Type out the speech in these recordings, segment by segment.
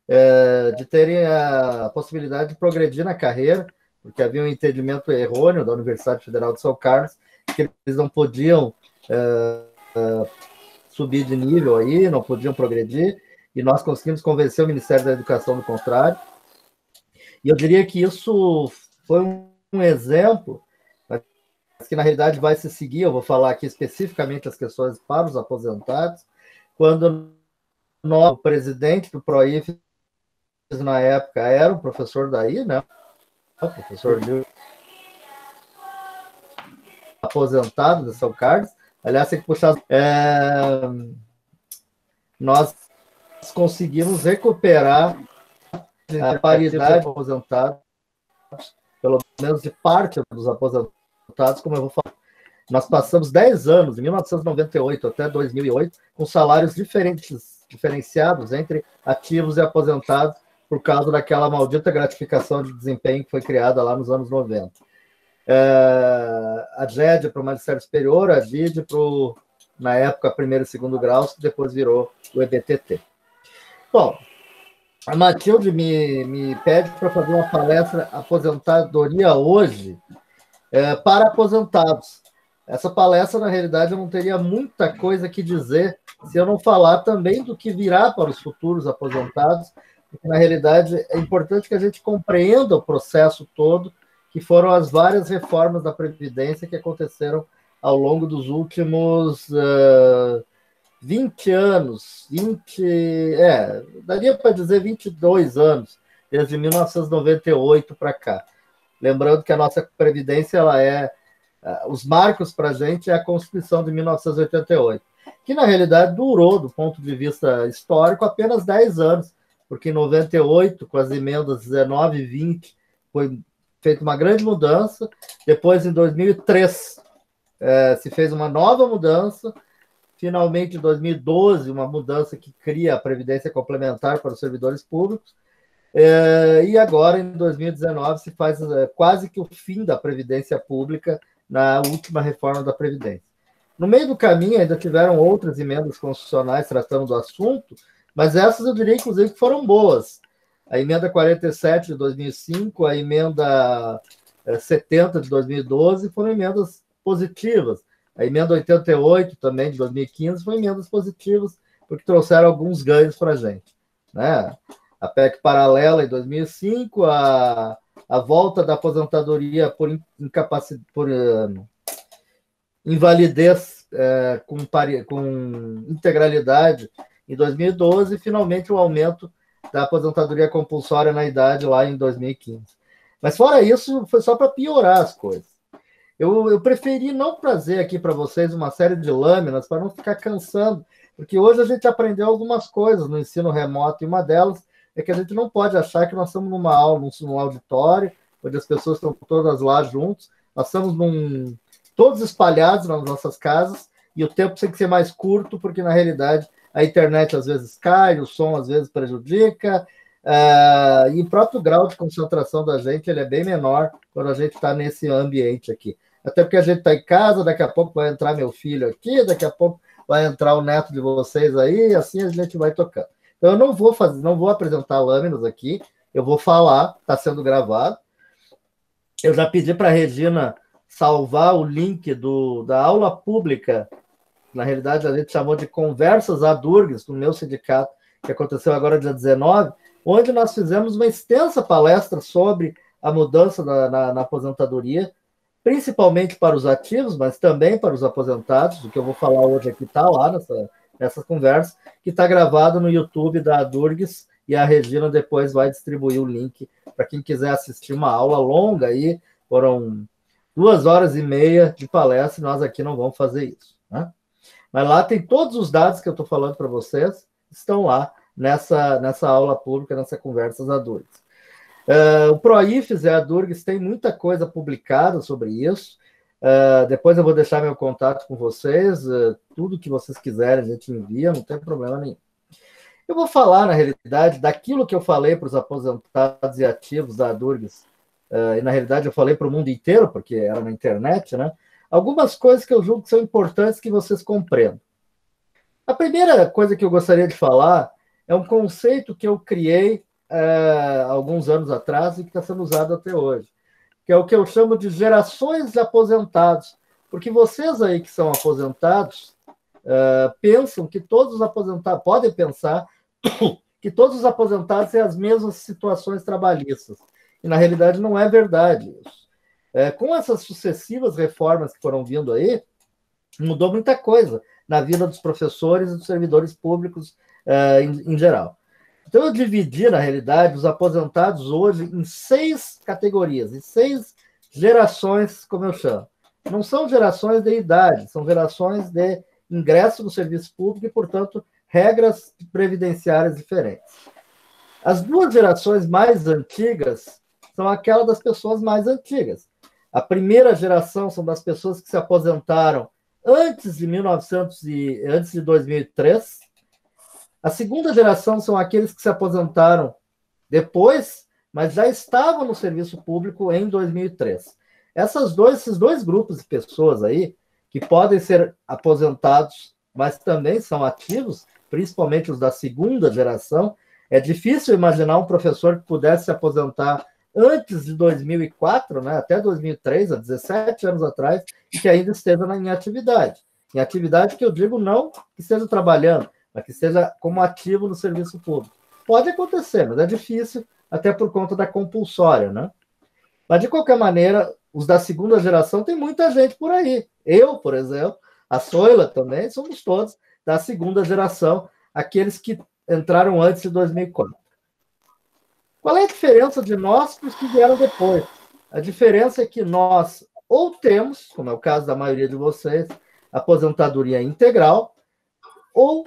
de terem a possibilidade de progredir na carreira, porque havia um entendimento errôneo da Universidade Federal de São Carlos, que eles não podiam subir de nível aí, não podiam progredir, e nós conseguimos convencer o Ministério da Educação do contrário. E eu diria que isso foi um exemplo, mas que na realidade vai se seguir. Eu vou falar aqui especificamente as questões para os aposentados, quando o presidente do PROIF na época era o professor daí, né? O professor Lio, aposentado de São Carlos. Aliás, tem que puxar. Nós conseguimos recuperar a paridade de aposentados, pelo menos de parte dos aposentados, como eu vou falar. Nós passamos 10 anos, de 1998 até 2008, com salários diferenciados entre ativos e aposentados, por causa daquela maldita gratificação de desempenho que foi criada lá nos anos 90. A GED para o magistério superior, a DID para o, na época, primeiro e segundo graus, que depois virou o EBTT. Bom, a Matilde me pede para fazer uma palestra Aposentadoria Hoje para aposentados. Essa palestra, na realidade, eu não teria muita coisa que dizer se eu não falar também do que virá para os futuros aposentados, porque, na realidade, é importante que a gente compreenda o processo todo, que foram as várias reformas da Previdência que aconteceram ao longo dos últimos 20 anos, daria para dizer 22 anos, desde 1998 para cá. Lembrando que a nossa Previdência, os marcos para a gente é a Constituição de 1988, que na realidade durou, do ponto de vista histórico, apenas 10 anos, porque em 98, com as emendas 19 e 20, foi feita uma grande mudança. Depois, em 2003, se fez uma nova mudança. Finalmente, em 2012, uma mudança que cria a Previdência Complementar para os servidores públicos. E agora, em 2019, se faz quase que o fim da Previdência Pública na última reforma da Previdência. No meio do caminho, ainda tiveram outras emendas constitucionais tratando do assunto, mas essas eu diria, inclusive, que foram boas. A emenda 47 de 2005, a emenda 70 de 2012 foram emendas positivas. A emenda 88 também de 2015 foram emendas positivas, porque trouxeram alguns ganhos para a gente, né? A PEC paralela em 2005, a volta da aposentadoria por invalidez com integralidade em 2012 e, finalmente, o aumento da aposentadoria compulsória na idade lá em 2015. Mas, fora isso, foi só para piorar as coisas. Eu preferi não trazer aqui para vocês uma série de lâminas para não ficar cansando, porque hoje a gente aprendeu algumas coisas no ensino remoto, e uma delas é que a gente não pode achar que nós estamos numa aula, num auditório, onde as pessoas estão todas lá juntos. Nós estamos todos espalhados nas nossas casas, e o tempo tem que ser mais curto, porque, na realidade, a internet às vezes cai, o som às vezes prejudica, e o próprio grau de concentração da gente ele é bem menor quando a gente está nesse ambiente aqui. Até porque a gente está em casa, daqui a pouco vai entrar meu filho aqui, daqui a pouco vai entrar o neto de vocês aí, e assim a gente vai tocando. Então, eu não vou apresentar lâminas aqui, eu vou falar, está sendo gravado. Eu já pedi para a Regina salvar o link da aula pública, na realidade a gente chamou de Conversas ADURGS, no meu sindicato, que aconteceu agora dia 19, onde nós fizemos uma extensa palestra sobre a mudança na aposentadoria, principalmente para os ativos, mas também para os aposentados. O que eu vou falar hoje aqui está lá nessa conversa, que está gravado no YouTube da ADURGS, e a Regina depois vai distribuir o link para quem quiser assistir uma aula longa aí. Foram 2h30 de palestra, e nós aqui não vamos fazer isso, né? Mas lá tem todos os dados que eu estou falando para vocês, estão lá nessa aula pública, nessa Conversas ADURGS. O PROIFES e a ADURGS tem muita coisa publicada sobre isso. Depois eu vou deixar meu contato com vocês, tudo que vocês quiserem a gente envia, não tem problema nenhum. Eu vou falar, na realidade, daquilo que eu falei para os aposentados e ativos da ADURGS, e na realidade eu falei para o mundo inteiro, porque era na internet, né? Algumas coisas que eu julgo que são importantes que vocês compreendam. A primeira coisa que eu gostaria de falar é um conceito que eu criei alguns anos atrás e que está sendo usado até hoje, que é o que eu chamo de gerações de aposentados, porque vocês aí que são aposentados pensam que todos os aposentados, podem pensar que todos os aposentados têm as mesmas situações trabalhistas, e na realidade não é verdade isso. Com essas sucessivas reformas que foram vindo aí, mudou muita coisa na vida dos professores e dos servidores públicos em geral. Então, eu dividi, na realidade, os aposentados hoje em 6 categorias, em 6 gerações, como eu chamo. Não são gerações de idade, são gerações de ingresso no serviço público e, portanto, regras previdenciárias diferentes. As 2 gerações mais antigas são aquelas das pessoas mais antigas. A primeira geração são das pessoas que se aposentaram antes de 2003. A segunda geração são aqueles que se aposentaram depois, mas já estavam no serviço público em 2003. Esses dois grupos de pessoas aí, que podem ser aposentados, mas também são ativos, principalmente os da segunda geração, é difícil imaginar um professor que pudesse se aposentar antes de 2004, né, até 2003, há 17 anos atrás, e que ainda esteja em atividade. Em atividade que eu digo não que esteja trabalhando, mas que seja como ativo no serviço público. Pode acontecer, mas é difícil, até por conta da compulsória, né? Mas, de qualquer maneira, os da segunda geração, tem muita gente por aí. Eu, por exemplo, a Soila também, somos todos da segunda geração, aqueles que entraram antes de 2004. Qual é a diferença de nós para os que vieram depois? A diferença é que nós ou temos, como é o caso da maioria de vocês, aposentadoria integral, ou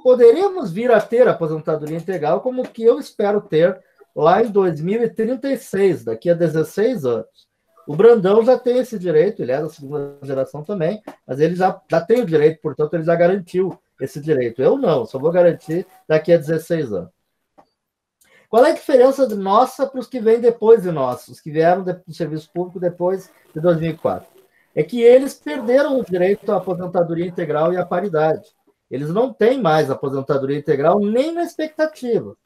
poderemos vir a ter aposentadoria integral, como o que eu espero ter lá em 2036, daqui a 16 anos. O Brandão já tem esse direito, ele é da segunda geração também, mas ele já tem o direito, portanto, ele já garantiu esse direito. Eu não, só vou garantir daqui a 16 anos. Qual é a diferença de nossa para os que vêm depois de nós, os que vieram do serviço público depois de 2004? É que eles perderam o direito à aposentadoria integral e à paridade. Eles não têm mais aposentadoria integral nem na expectativa.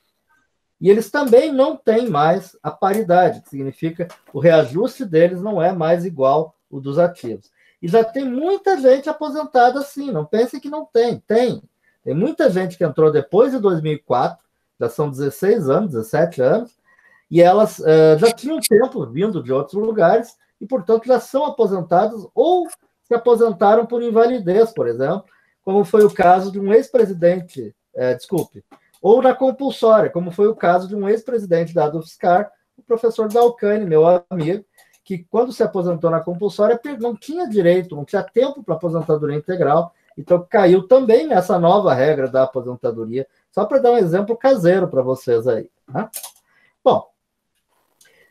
E eles também não têm mais a paridade, que significa o reajuste deles não é mais igual ao dos ativos. E já tem muita gente aposentada assim, não pense que não tem. Tem muita gente que entrou depois de 2004, já são 16 anos, 17 anos, e elas já tinham tempo vindo de outros lugares e, portanto, já são aposentadas ou se aposentaram por invalidez, por exemplo, como foi o caso de um ex-presidente, ou na compulsória, como foi o caso de um ex-presidente da UFSCar, o professor Dalcani, meu amigo, que quando se aposentou na compulsória não tinha direito, não tinha tempo para aposentadoria integral, então caiu também nessa nova regra da aposentadoria, só para dar um exemplo caseiro para vocês aí. Né? Bom,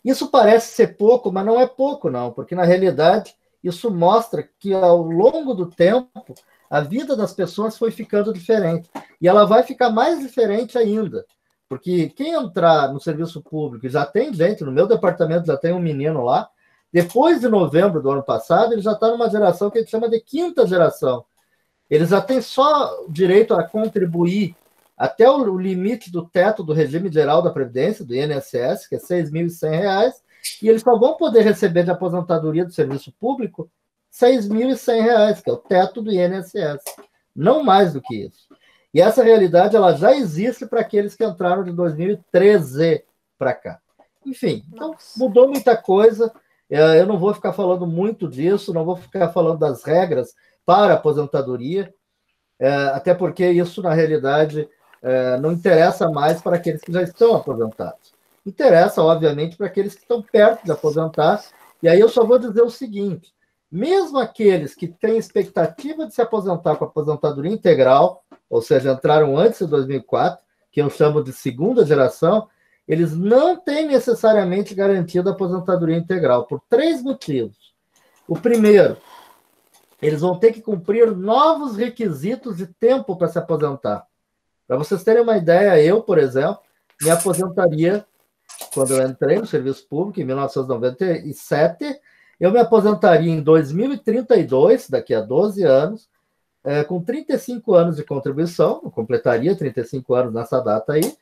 isso parece ser pouco, mas não é pouco não, porque na realidade isso mostra que ao longo do tempo a vida das pessoas foi ficando diferente. E ela vai ficar mais diferente ainda. Porque quem entrar no serviço público, já tem gente, no meu departamento já tem um menino lá, depois de novembro do ano passado, ele já está numa geração que a gente chama de quinta geração. Ele já tem só direito a contribuir até o limite do teto do regime geral da Previdência, do INSS, que é R$ 6.100, e eles só vão poder receber de aposentadoria do serviço público R$ 6.100, que é o teto do INSS. Não mais do que isso. E essa realidade ela já existe para aqueles que entraram de 2013 para cá. Enfim, então mudou muita coisa. Eu não vou ficar falando muito disso, não vou ficar falando das regras para a aposentadoria, até porque isso, na realidade, não interessa mais para aqueles que já estão aposentados. Interessa, obviamente, para aqueles que estão perto de aposentar. E aí eu só vou dizer o seguinte: mesmo aqueles que têm expectativa de se aposentar com aposentadoria integral, ou seja, entraram antes de 2004, que eu chamo de segunda geração, eles não têm necessariamente garantido a aposentadoria integral, por 3 motivos. O primeiro, eles vão ter que cumprir novos requisitos de tempo para se aposentar. Para vocês terem uma ideia, eu, por exemplo, me aposentaria, quando eu entrei no serviço público, em 1997, eu me aposentaria em 2032, daqui a 12 anos, com 35 anos de contribuição, eu completaria 35 anos nessa data aí,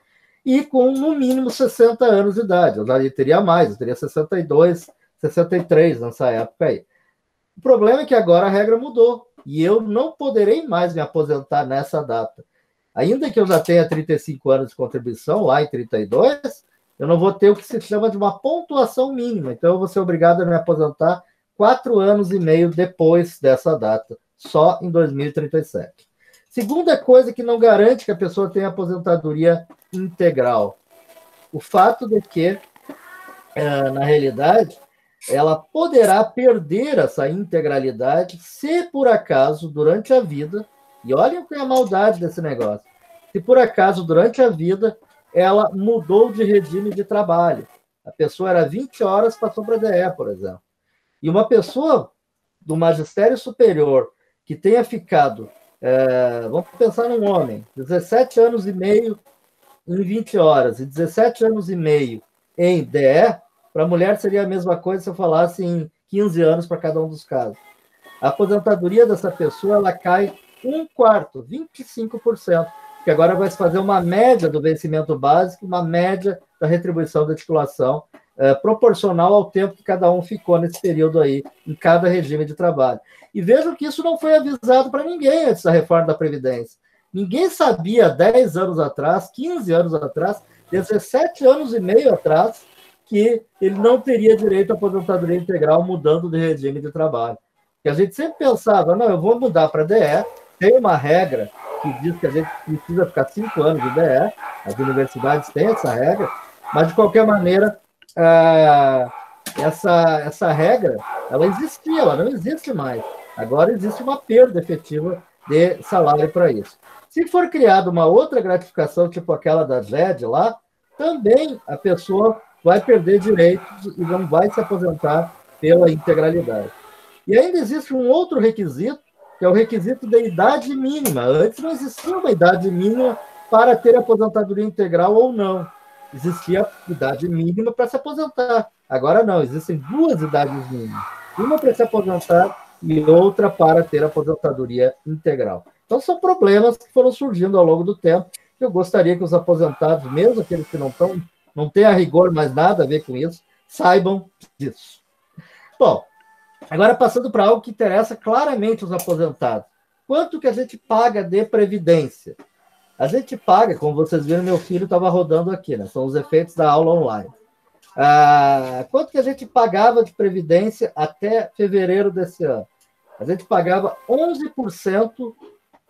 e com no mínimo 60 anos de idade. Eu já teria mais, eu teria 62, 63 nessa época aí. O problema é que agora a regra mudou e eu não poderei mais me aposentar nessa data. Ainda que eu já tenha 35 anos de contribuição, lá em 32, eu não vou ter o que se chama de uma pontuação mínima. Então, eu vou ser obrigado a me aposentar 4 anos e meio depois dessa data, só em 2037. Segunda coisa que não garante que a pessoa tenha aposentadoria integral. O fato de que, na realidade, ela poderá perder essa integralidade se, por acaso, durante a vida, e olhem o que é a maldade desse negócio, se, por acaso, durante a vida, ela mudou de regime de trabalho. A pessoa era 20 horas, passou para DE, por exemplo. E uma pessoa do magistério superior que tenha ficado, vamos pensar num homem, 17 anos e meio em 20 horas e 17 anos e meio em DE, para a mulher seria a mesma coisa se eu falasse em 15 anos para cada um dos casos. A aposentadoria dessa pessoa ela cai 1/4, 25%, porque agora vai se fazer uma média do vencimento básico, uma média da retribuição da titulação, proporcional ao tempo que cada um ficou nesse período aí, em cada regime de trabalho. E vejam que isso não foi avisado para ninguém antes da reforma da Previdência. Ninguém sabia 10 anos atrás, 15 anos atrás, 17 anos e meio atrás, que ele não teria direito à aposentadoria integral mudando de regime de trabalho. Porque a gente sempre pensava, não, eu vou mudar para DE, tem uma regra que diz que a gente precisa ficar 5 anos de DE, as universidades têm essa regra, mas, de qualquer maneira, essa regra, ela existia, ela não existe mais. Agora existe uma perda efetiva de salário para isso. Se for criada uma outra gratificação, tipo aquela da GED lá, também a pessoa vai perder direitos e não vai se aposentar pela integralidade. E ainda existe um outro requisito, que é o requisito da idade mínima. Antes não existia uma idade mínima para ter aposentadoria integral ou não. Existia idade mínima para se aposentar. Agora não, existem 2 idades mínimas. Uma para se aposentar e outra para ter aposentadoria integral. Então, são problemas que foram surgindo ao longo do tempo, que eu gostaria que os aposentados, mesmo aqueles que não têm a rigor mais nada a ver com isso, saibam disso. Bom, agora passando para algo que interessa claramente os aposentados. Quanto que a gente paga de previdência? A gente paga, como vocês viram, meu filho estava rodando aqui, né? São os efeitos da aula online. Quanto que a gente pagava de previdência até fevereiro desse ano? A gente pagava 11%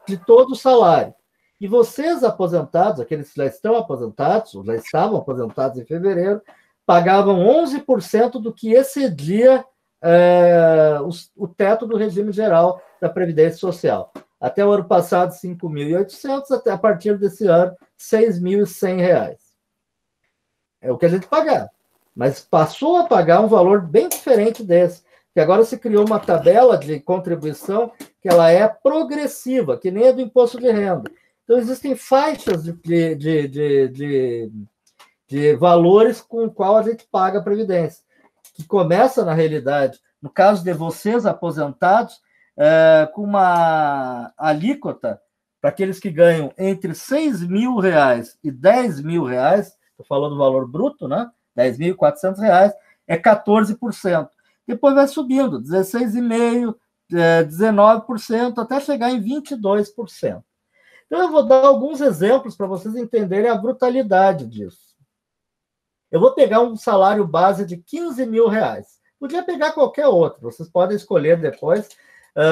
de todo o salário. E vocês aposentados, aqueles que já estão aposentados, ou já estavam aposentados em fevereiro, pagavam 11% do que excedia o teto do regime geral da Previdência Social. Até o ano passado, R$ 5.800, até a partir desse ano, R$ 6.100. É o que a gente pagava. Mas passou a pagar um valor bem diferente desse, que agora se criou uma tabela de contribuição que ela é progressiva, que nem a do imposto de renda. Então, existem faixas de valores com o qual a gente paga a Previdência, que começa, na realidade, no caso de vocês aposentados, com uma alíquota para aqueles que ganham entre R$ 6.000 e R$ 10.000, estou falando do valor bruto, né? R$ 10.400, é 14%. Depois vai subindo, 16,5%, 19%, até chegar em 22%. Então, eu vou dar alguns exemplos para vocês entenderem a brutalidade disso. Eu vou pegar um salário base de R$ 15.000. Podia pegar qualquer outro, vocês podem escolher depois.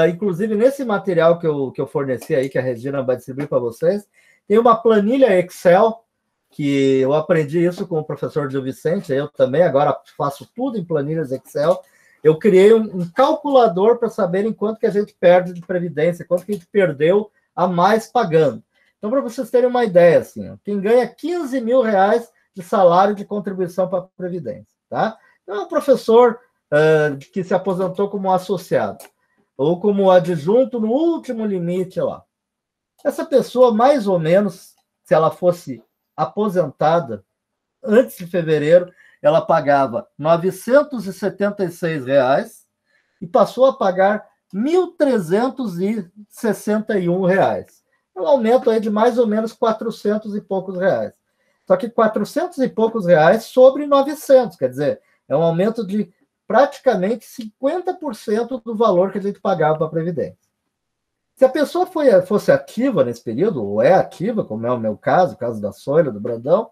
Inclusive, nesse material que eu forneci aí, que a Regina vai distribuir para vocês, tem uma planilha Excel, que eu aprendi isso com o professor Gil Vicente, eu também agora faço tudo em planilhas Excel. Eu criei um calculador para saber em quanto que a gente perde de previdência, quanto que a gente perdeu a mais pagando. Então, para vocês terem uma ideia, assim, quem ganha R$ 15.000 de salário de contribuição para a Previdência, tá? Então, é um professor que se aposentou como associado, ou como adjunto no último limite lá. Essa pessoa, mais ou menos, se ela fosse aposentada antes de fevereiro, ela pagava R$ 976 e passou a pagar R$ 1.361. Um aumento aí de mais ou menos 400 e poucos reais. Só que 400 e poucos reais sobre 900, quer dizer, é um aumento de praticamente 50% do valor que a gente pagava para a Previdência. Se a pessoa fosse ativa nesse período, ou é ativa, como é o meu caso, o caso da Sônia, do Brandão,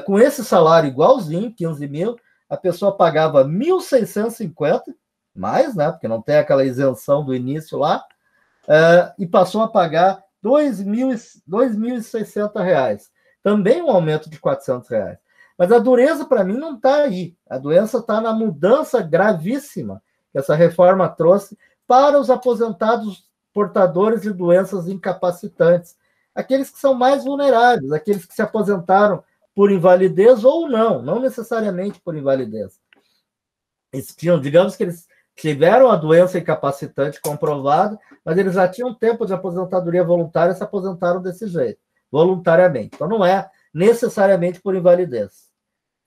com esse salário igualzinho, 15 mil, a pessoa pagava 1.650, mais, né, porque não tem aquela isenção do início lá, e passou a pagar R$ 2.060. Também um aumento de R$ 400. Mas a dureza, para mim, não está aí. A doença está na mudança gravíssima que essa reforma trouxe para os aposentados portadores de doenças incapacitantes, aqueles que são mais vulneráveis, aqueles que se aposentaram por invalidez ou não necessariamente por invalidez. Digamos que eles tiveram a doença incapacitante comprovada, mas eles já tinham tempo de aposentadoria voluntária e se aposentaram desse jeito, voluntariamente. Então, não é necessariamente por invalidez.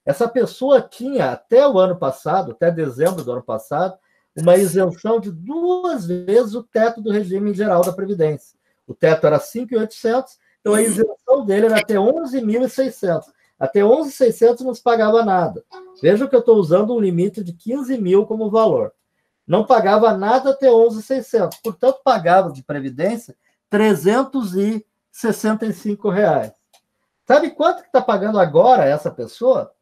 Essa pessoa tinha, até o ano passado, até dezembro do ano passado, uma isenção de 2 vezes o teto do regime geral da Previdência. O teto era 5.800, então a isenção dele era até 11.600. Até 11.600 não se pagava nada. Veja que eu estou usando um limite de 15 mil como valor. Não pagava nada até 11.600. Portanto, pagava de Previdência R$ 365. Sabe quanto que está pagando agora essa pessoa?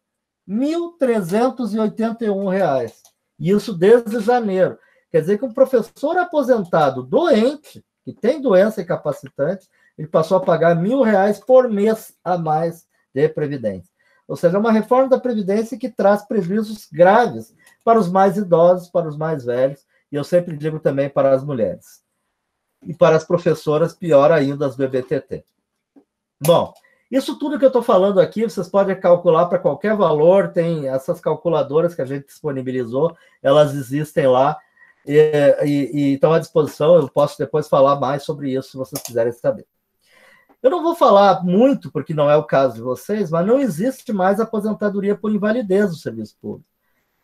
R$ 1.381. E isso desde janeiro. Quer dizer que um professor aposentado doente, que tem doença incapacitante, ele passou a pagar R$ 1.000 por mês a mais de Previdência. Ou seja, é uma reforma da Previdência que traz prejuízos graves para os mais idosos, para os mais velhos, e eu sempre digo também para as mulheres. E para as professoras, pior ainda, as BBTT. Bom, isso tudo que eu estou falando aqui, vocês podem calcular para qualquer valor, tem essas calculadoras que a gente disponibilizou, elas existem lá e estão à disposição, eu posso depois falar mais sobre isso, se vocês quiserem saber. Eu não vou falar muito, porque não é o caso de vocês, mas não existe mais aposentadoria por invalidez do serviço público.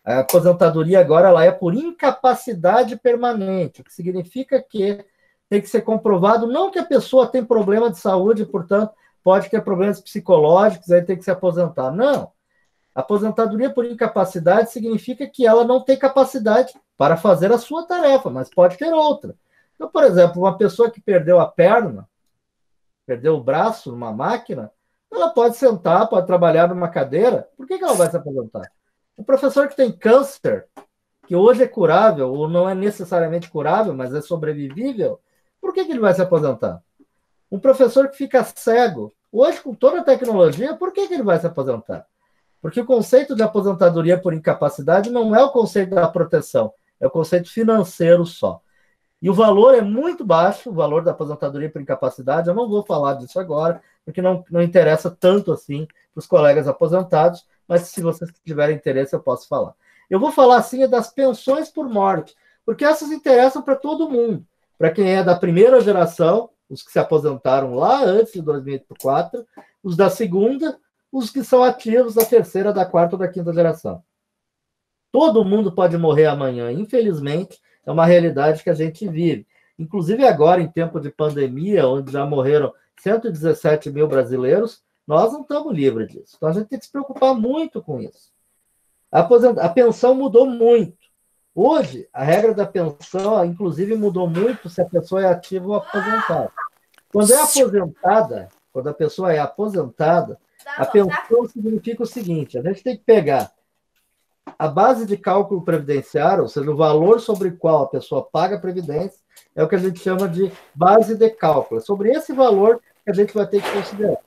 A aposentadoria agora ela é por incapacidade permanente, o que significa que tem que ser comprovado, não que a pessoa tem problema de saúde, portanto, pode ter problemas psicológicos, aí tem que se aposentar. Não. Aposentadoria por incapacidade significa que ela não tem capacidade para fazer a sua tarefa, mas pode ter outra. Então, por exemplo, uma pessoa que perdeu a perna, perdeu o braço numa máquina, ela pode sentar, pode trabalhar numa cadeira, por que ela vai se aposentar? O professor que tem câncer, que hoje é curável, ou não é necessariamente curável, mas é sobrevivível, por que ele vai se aposentar? Um professor que fica cego, hoje com toda a tecnologia, por que ele vai se aposentar? Porque o conceito de aposentadoria por incapacidade não é o conceito da proteção, é o conceito financeiro só. E o valor é muito baixo, o valor da aposentadoria por incapacidade, eu não vou falar disso agora, porque não interessa tanto assim para os colegas aposentados, mas se vocês tiverem interesse, eu posso falar. Eu vou falar, assim, das pensões por morte, porque essas interessam para todo mundo. Para quem é da primeira geração, os que se aposentaram lá antes de 2004, os da segunda, os que são ativos da terceira, da quarta ou da quinta geração. Todo mundo pode morrer amanhã, infelizmente, é uma realidade que a gente vive. Inclusive agora, em tempo de pandemia, onde já morreram 117 mil brasileiros, nós não estamos livres disso. Então a gente tem que se preocupar muito com isso. A pensão mudou muito. Hoje, a regra da pensão, inclusive, mudou muito se a pessoa é ativa ou aposentada. Quando a pessoa é aposentada, a pensão significa o seguinte: a gente tem que pegar a base de cálculo previdenciário, ou seja, o valor sobre o qual a pessoa paga a previdência, é o que a gente chama de base de cálculo. É sobre esse valor que a gente vai ter que considerar.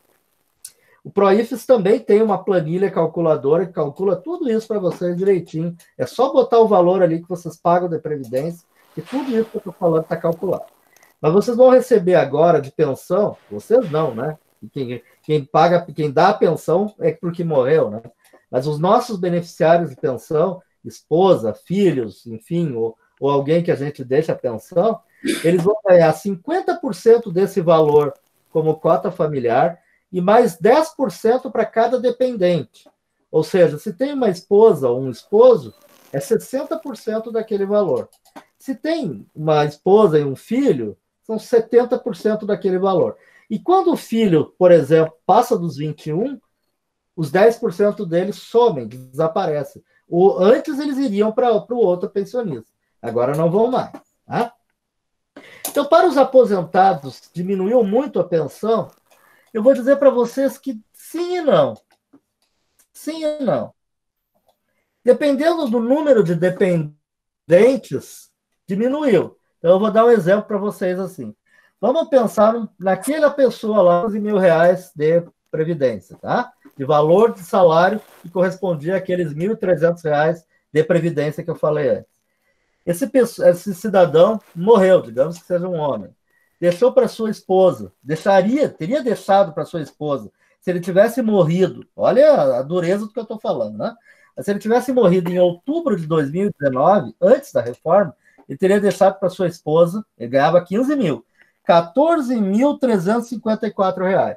O PROIFES também tem uma planilha calculadora que calcula tudo isso para vocês direitinho. É só botar o valor ali que vocês pagam de previdência e tudo isso que eu estou falando está calculado. Mas vocês vão receber agora de pensão, vocês não, né? Quem dá a pensão é porque morreu, né? Mas os nossos beneficiários de pensão, esposa, filhos, enfim, ou alguém que a gente deixa a pensão, eles vão ganhar 50% desse valor como cota familiar e mais 10% para cada dependente. Ou seja, se tem uma esposa ou um esposo, é 60% daquele valor. Se tem uma esposa e um filho, são 70% daquele valor. E quando o filho, por exemplo, passa dos 21, os 10% deles somem, desaparecem. Antes eles iriam para o outro pensionista, agora não vão mais. Tá? Então, para os aposentados, diminuiu muito a pensão. Eu vou dizer para vocês que sim e não. Sim e não. Dependendo do número de dependentes, diminuiu. Então, eu vou dar um exemplo para vocês assim. Vamos pensar naquela pessoa lá, R$11.000 de previdência, tá? De valor de salário que correspondia àqueles R$1.300 de previdência que eu falei antes. Esse cidadão morreu, digamos que seja um homem. Deixou para sua esposa, teria deixado para sua esposa, se ele tivesse morrido, olha a dureza do que eu estou falando, né? Se ele tivesse morrido em outubro de 2019, antes da reforma, ele teria deixado para sua esposa, ele ganhava 15 mil, R$14.354.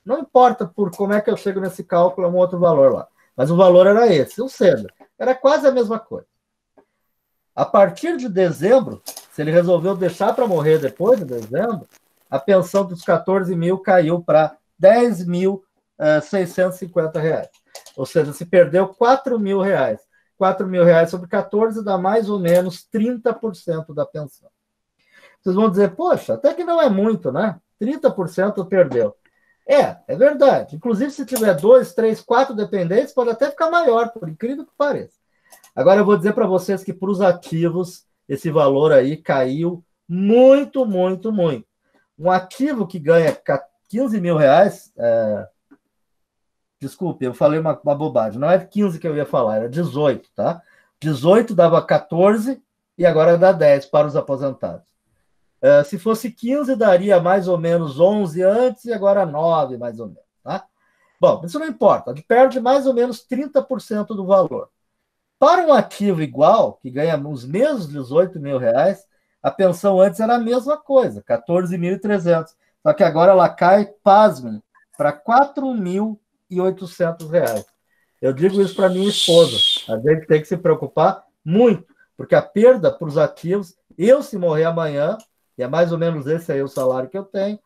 Não importa por como é que eu chego nesse cálculo, é um outro valor lá. Mas o valor era esse, ou seja, era quase a mesma coisa. A partir de dezembro, se ele resolveu deixar para morrer depois de dezembro, a pensão dos 14 mil caiu para R$10.650. Ou seja, se perdeu R$4.000. R$4.000 sobre 14 dá mais ou menos 30% da pensão. Vocês vão dizer, poxa, até que não é muito, né? 30% perdeu. É verdade. Inclusive, se tiver 2, 3, 4 dependentes, pode até ficar maior, por incrível que pareça. Agora, eu vou dizer para vocês que para os ativos, esse valor aí caiu muito, muito, muito. Um ativo que ganha R$15.000, desculpe, eu falei uma bobagem, não é 15 que eu ia falar, era 18, tá? 18 dava 14 e agora dá 10 para os aposentados. Se fosse 15, daria mais ou menos 11 antes e agora 9, mais ou menos, tá? Bom, isso não importa, perde mais ou menos 30% do valor. Para um ativo igual, que ganha os mesmos R$18.000, a pensão antes era a mesma coisa, 14.300. Só que agora ela cai, pasmem, para R$4.800. Eu digo isso para minha esposa. A gente tem que se preocupar muito, porque a perda para os ativos, se morrer amanhã, e é mais ou menos esse aí o salário que eu tenho,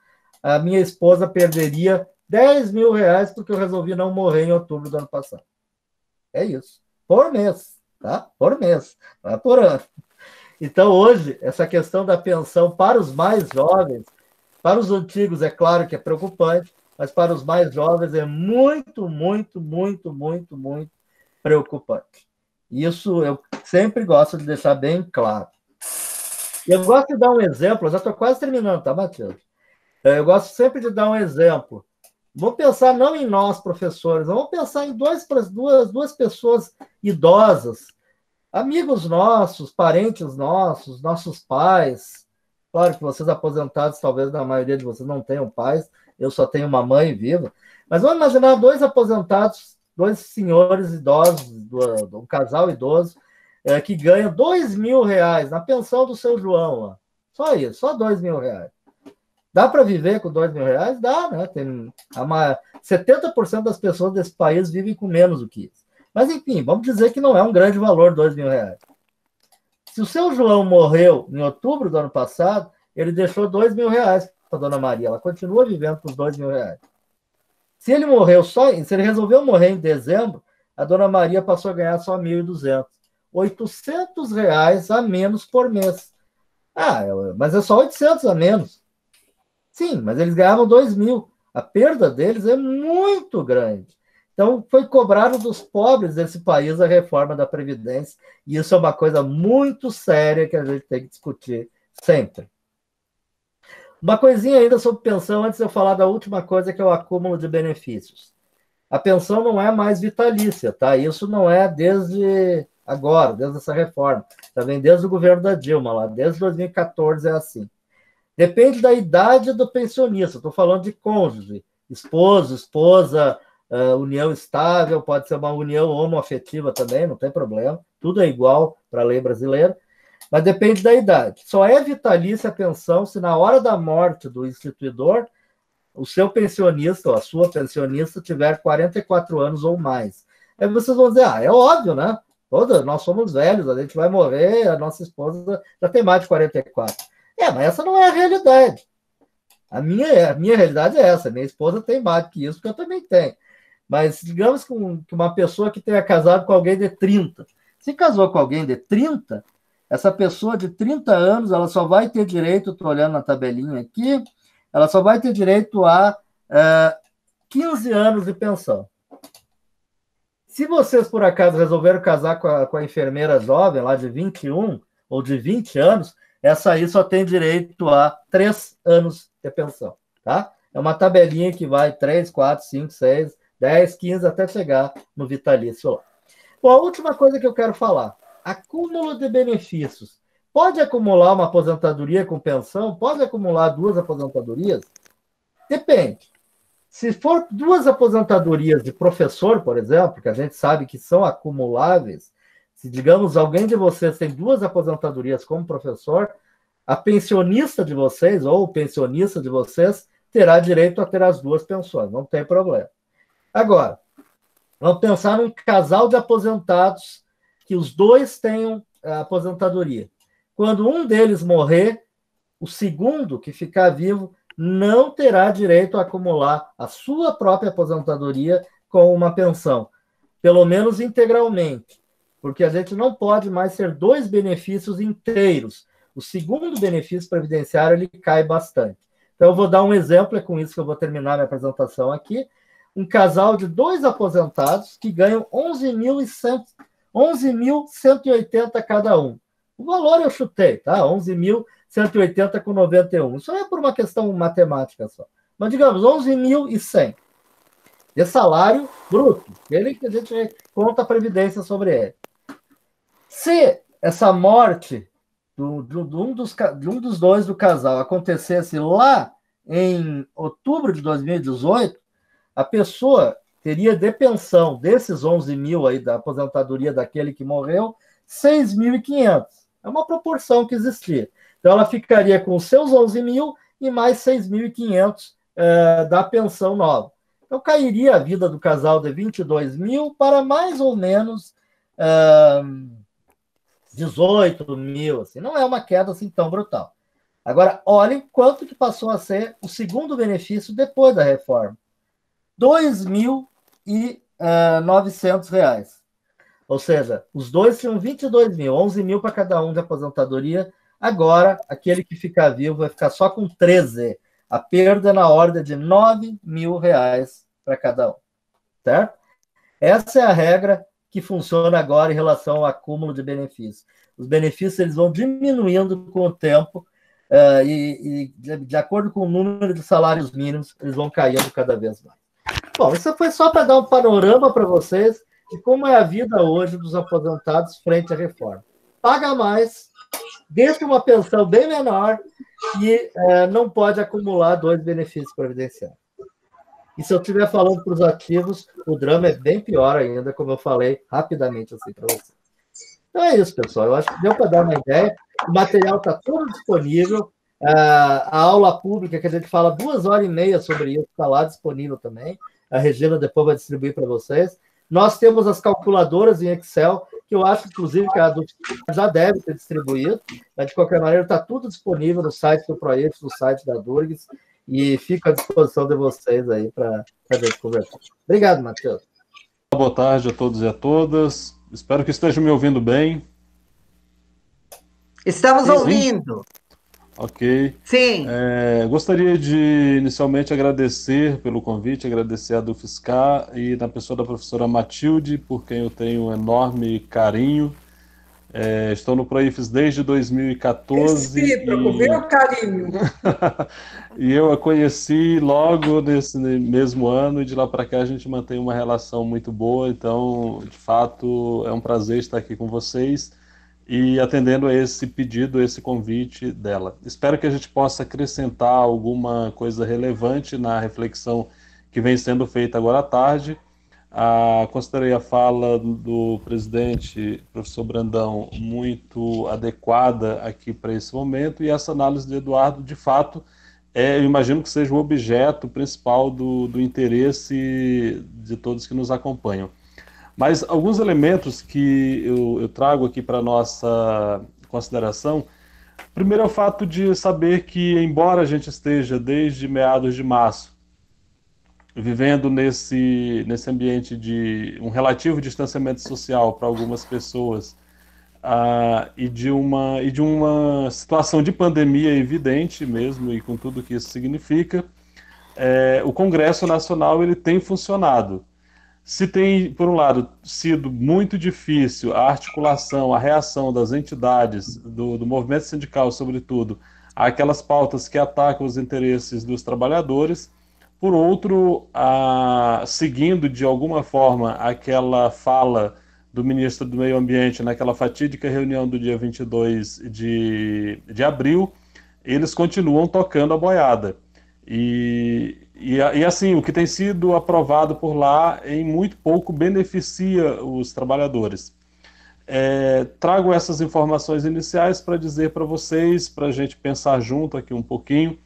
a minha esposa perderia R$10.000 porque eu resolvi não morrer em outubro do ano passado. É isso. Por mês, tá? Por mês, não é por ano. Então, hoje, essa questão da pensão para os mais jovens, para os antigos, é claro que é preocupante, mas para os mais jovens é muito, muito, muito, muito, muito preocupante. Isso eu sempre gosto de deixar bem claro. Eu gosto de dar um exemplo, eu já estou quase terminando, tá, Matheus? Eu gosto sempre de dar um exemplo. Vamos pensar não em nós, professores, vamos pensar em duas pessoas idosas, amigos nossos, parentes nossos, nossos pais. Claro que vocês aposentados, talvez a maioria de vocês não tenham pais, eu só tenho uma mãe viva. Mas vamos imaginar dois aposentados, dois senhores idosos, um casal idoso, que ganham R$2.000 na pensão do seu João. Lá. Só isso, só R$2.000. Dá para viver com R$2.000? Dá, né? 70% das pessoas desse país vivem com menos do que isso. Mas, enfim, vamos dizer que não é um grande valor R$2.000. Se o seu João morreu em outubro do ano passado, ele deixou R$2.000 para a dona Maria. Ela continua vivendo com os R$2.000. Se ele resolveu morrer em dezembro, a dona Maria passou a ganhar só 1.200. R$800 a menos por mês. Mas é só 800 a menos. Sim, mas eles ganhavam 2.000. A perda deles é muito grande. Então, foi cobrado dos pobres desse país a reforma da Previdência, e isso é uma coisa muito séria que a gente tem que discutir sempre. Uma coisinha ainda sobre pensão, antes de eu falar da última coisa, que é o acúmulo de benefícios. A pensão não é mais vitalícia, tá? Isso não é desde agora, desde essa reforma. Também desde o governo da Dilma, lá, desde 2014 é assim. Depende da idade do pensionista. Estou falando de cônjuge, esposo, esposa, união estável, pode ser uma união homoafetiva também, não tem problema. Tudo é igual para a lei brasileira, mas depende da idade. Só é vitalícia a pensão se na hora da morte do instituidor, o seu pensionista ou a sua pensionista tiver 44 anos ou mais. Aí vocês vão dizer, é óbvio, né? Nós somos velhos, a gente vai morrer, a nossa esposa já tem mais de 44. Mas essa não é a realidade. A minha realidade é essa. Minha esposa tem mais do que isso, que eu também tenho. Mas digamos que uma pessoa que tenha casado com alguém de 30. Se casou com alguém de 30, essa pessoa de 30 anos, ela só vai ter direito, estou olhando na tabelinha aqui, ela só vai ter direito a 15 anos de pensão. Se vocês, por acaso, resolveram casar com a enfermeira jovem, lá de 21 ou de 20 anos, essa aí só tem direito a 3 anos de pensão, tá? É uma tabelinha que vai 3, 4, 5, 6, 10, 15, até chegar no vitalício lá. Bom, a última coisa que eu quero falar, acúmulo de benefícios. Pode acumular uma aposentadoria com pensão? Pode acumular 2 aposentadorias? Depende. Se for 2 aposentadorias de professor, por exemplo, que a gente sabe que são acumuláveis, se, digamos, alguém de vocês tem 2 aposentadorias como professor, a pensionista de vocês, ou o pensionista de vocês, terá direito a ter as 2 pensões, não tem problema. Agora, vamos pensar num casal de aposentados que os 2 tenham aposentadoria. Quando um deles morrer, o segundo que ficar vivo não terá direito a acumular a sua própria aposentadoria com uma pensão, pelo menos integralmente, porque a gente não pode mais ter 2 benefícios inteiros. O segundo benefício previdenciário ele cai bastante. Então, eu vou dar um exemplo, é com isso que eu vou terminar minha apresentação aqui. Um casal de 2 aposentados que ganham 11.180 cada um. O valor eu chutei, tá? 11.180 com 91. Isso é por uma questão matemática só. Mas, digamos, 11.100 de salário bruto. Ele que a gente conta a previdência sobre ele. Se essa morte de um dos 2 do casal acontecesse lá em outubro de 2018, a pessoa teria de pensão desses 11 mil aí da aposentadoria daquele que morreu, 6.500. É uma proporção que existia. Então, ela ficaria com os seus 11 mil e mais 6.500 da pensão nova. Então, cairia a vida do casal de 22 mil para mais ou menos 18 mil. Assim. Não é uma queda assim tão brutal. Agora, olhem quanto que passou a ser o segundo benefício depois da reforma. R$ 2.900. Ou seja, os 2 tinham 22 mil, 11 mil para cada um de aposentadoria. Agora, aquele que ficar vivo vai ficar só com 13. A perda é na ordem de R$ 9.000 para cada um. Certo? Essa é a regra que funciona agora em relação ao acúmulo de benefícios. Os benefícios eles vão diminuindo com o tempo e de acordo com o número de salários mínimos, eles vão caindo cada vez mais. Bom, isso foi só para dar um panorama para vocês de como é a vida hoje dos aposentados frente à reforma. Paga mais, deixa uma pensão bem menor e não pode acumular 2 benefícios previdenciários. E se eu estiver falando para os ativos, o drama é bem pior ainda, como eu falei rapidamente assim para vocês. Então é isso, pessoal. Eu acho que deu para dar uma ideia. O material está todo disponível. A aula pública, que a gente fala 2h30 sobre isso, está lá disponível também. A Regina depois vai distribuir para vocês. Nós temos as calculadoras em Excel, que eu acho, inclusive, que a do já deve ter distribuído, mas, de qualquer maneira, está tudo disponível no site do Proietos, no site da Durgs, e fico à disposição de vocês aí para a gente conversar. Obrigado, Matheus. Boa tarde a todos e a todas. Espero que estejam me ouvindo bem. Estamos ouvindo. Ok. Sim. Gostaria de, inicialmente, agradecer pelo convite, agradecer a Dufscar e na pessoa da professora Matilde, por quem eu tenho um enorme carinho. Estou no Proifes desde 2014. Recíproco, meu carinho. E eu a conheci logo nesse mesmo ano, e de lá para cá a gente mantém uma relação muito boa. Então, de fato, é um prazer estar aqui com vocês e atendendo a esse pedido, a esse convite dela. Espero que a gente possa acrescentar alguma coisa relevante na reflexão que vem sendo feita agora à tarde. Considerei a fala do presidente, professor Brandão, muito adequada aqui para esse momento, e essa análise de Eduardo, de fato, eu imagino que seja o objeto principal do interesse de todos que nos acompanham. Mas alguns elementos que eu trago aqui para a nossa consideração. Primeiro é o fato de saber que, embora a gente esteja desde meados de março vivendo nesse ambiente de um relativo distanciamento social para algumas pessoas, e de uma situação de pandemia evidente mesmo, e com tudo que isso significa, o Congresso Nacional ele tem funcionado. Se tem, por um lado, sido muito difícil a articulação, a reação das entidades, do movimento sindical, sobretudo, àquelas pautas que atacam os interesses dos trabalhadores, por outro, seguindo de alguma forma aquela fala do ministro do Meio Ambiente naquela fatídica reunião do dia 22 de abril, eles continuam tocando a boiada. E assim, o que tem sido aprovado por lá em muito pouco beneficia os trabalhadores. Trago essas informações iniciais para dizer para vocês, para a gente pensar junto aqui um pouquinho,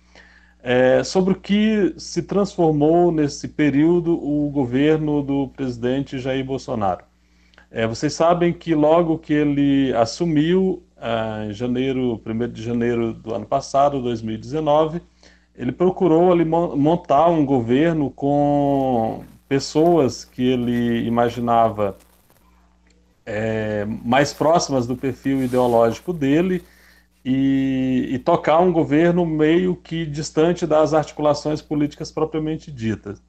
sobre o que se transformou nesse período o governo do presidente Jair Bolsonaro. Vocês sabem que logo que ele assumiu, em 1º de janeiro do ano passado, 2019, ele procurou ali montar um governo com pessoas que ele imaginava mais próximas do perfil ideológico dele e tocar um governo meio que distante das articulações políticas propriamente ditas.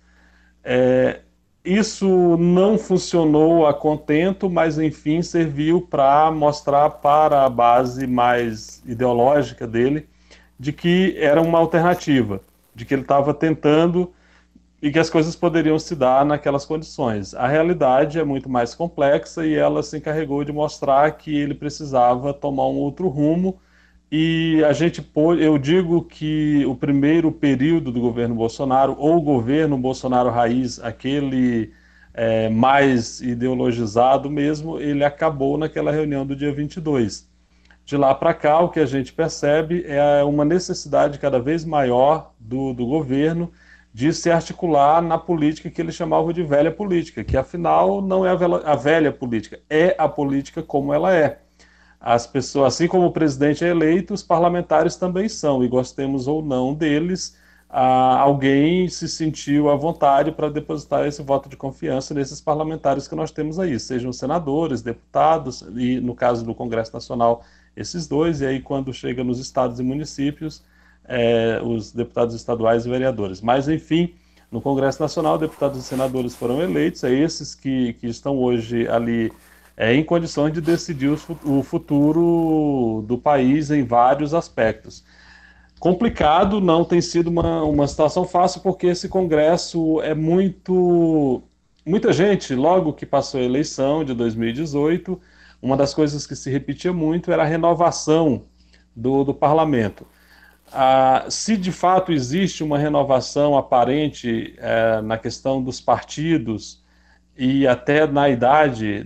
Isso não funcionou a contento, mas enfim serviu para mostrar para a base mais ideológica dele de que era uma alternativa, de que ele estava tentando e que as coisas poderiam se dar naquelas condições. A realidade é muito mais complexa e ela se encarregou de mostrar que ele precisava tomar um outro rumo. E eu digo que o primeiro período do governo Bolsonaro, ou governo Bolsonaro raiz, aquele mais ideologizado mesmo, ele acabou naquela reunião do dia 22. De lá para cá, o que a gente percebe é uma necessidade cada vez maior do governo de se articular na política que ele chamava de velha política, que afinal não é a velha política, é a política como ela é. As pessoas, assim como o presidente é eleito, os parlamentares também são, e gostemos ou não deles, alguém se sentiu à vontade para depositar esse voto de confiança nesses parlamentares que nós temos aí, sejam senadores, deputados, e no caso do Congresso Nacional, esses dois, e aí quando chega nos estados e municípios, os deputados estaduais e vereadores. Mas, enfim, no Congresso Nacional, deputados e senadores foram eleitos, esses que estão hoje ali em condições de decidir o futuro do país em vários aspectos. Complicado, não tem sido uma situação fácil, porque esse Congresso muita gente, logo que passou a eleição de 2018, uma das coisas que se repetia muito era a renovação do parlamento. Se de fato existe uma renovação aparente na questão dos partidos e até na idade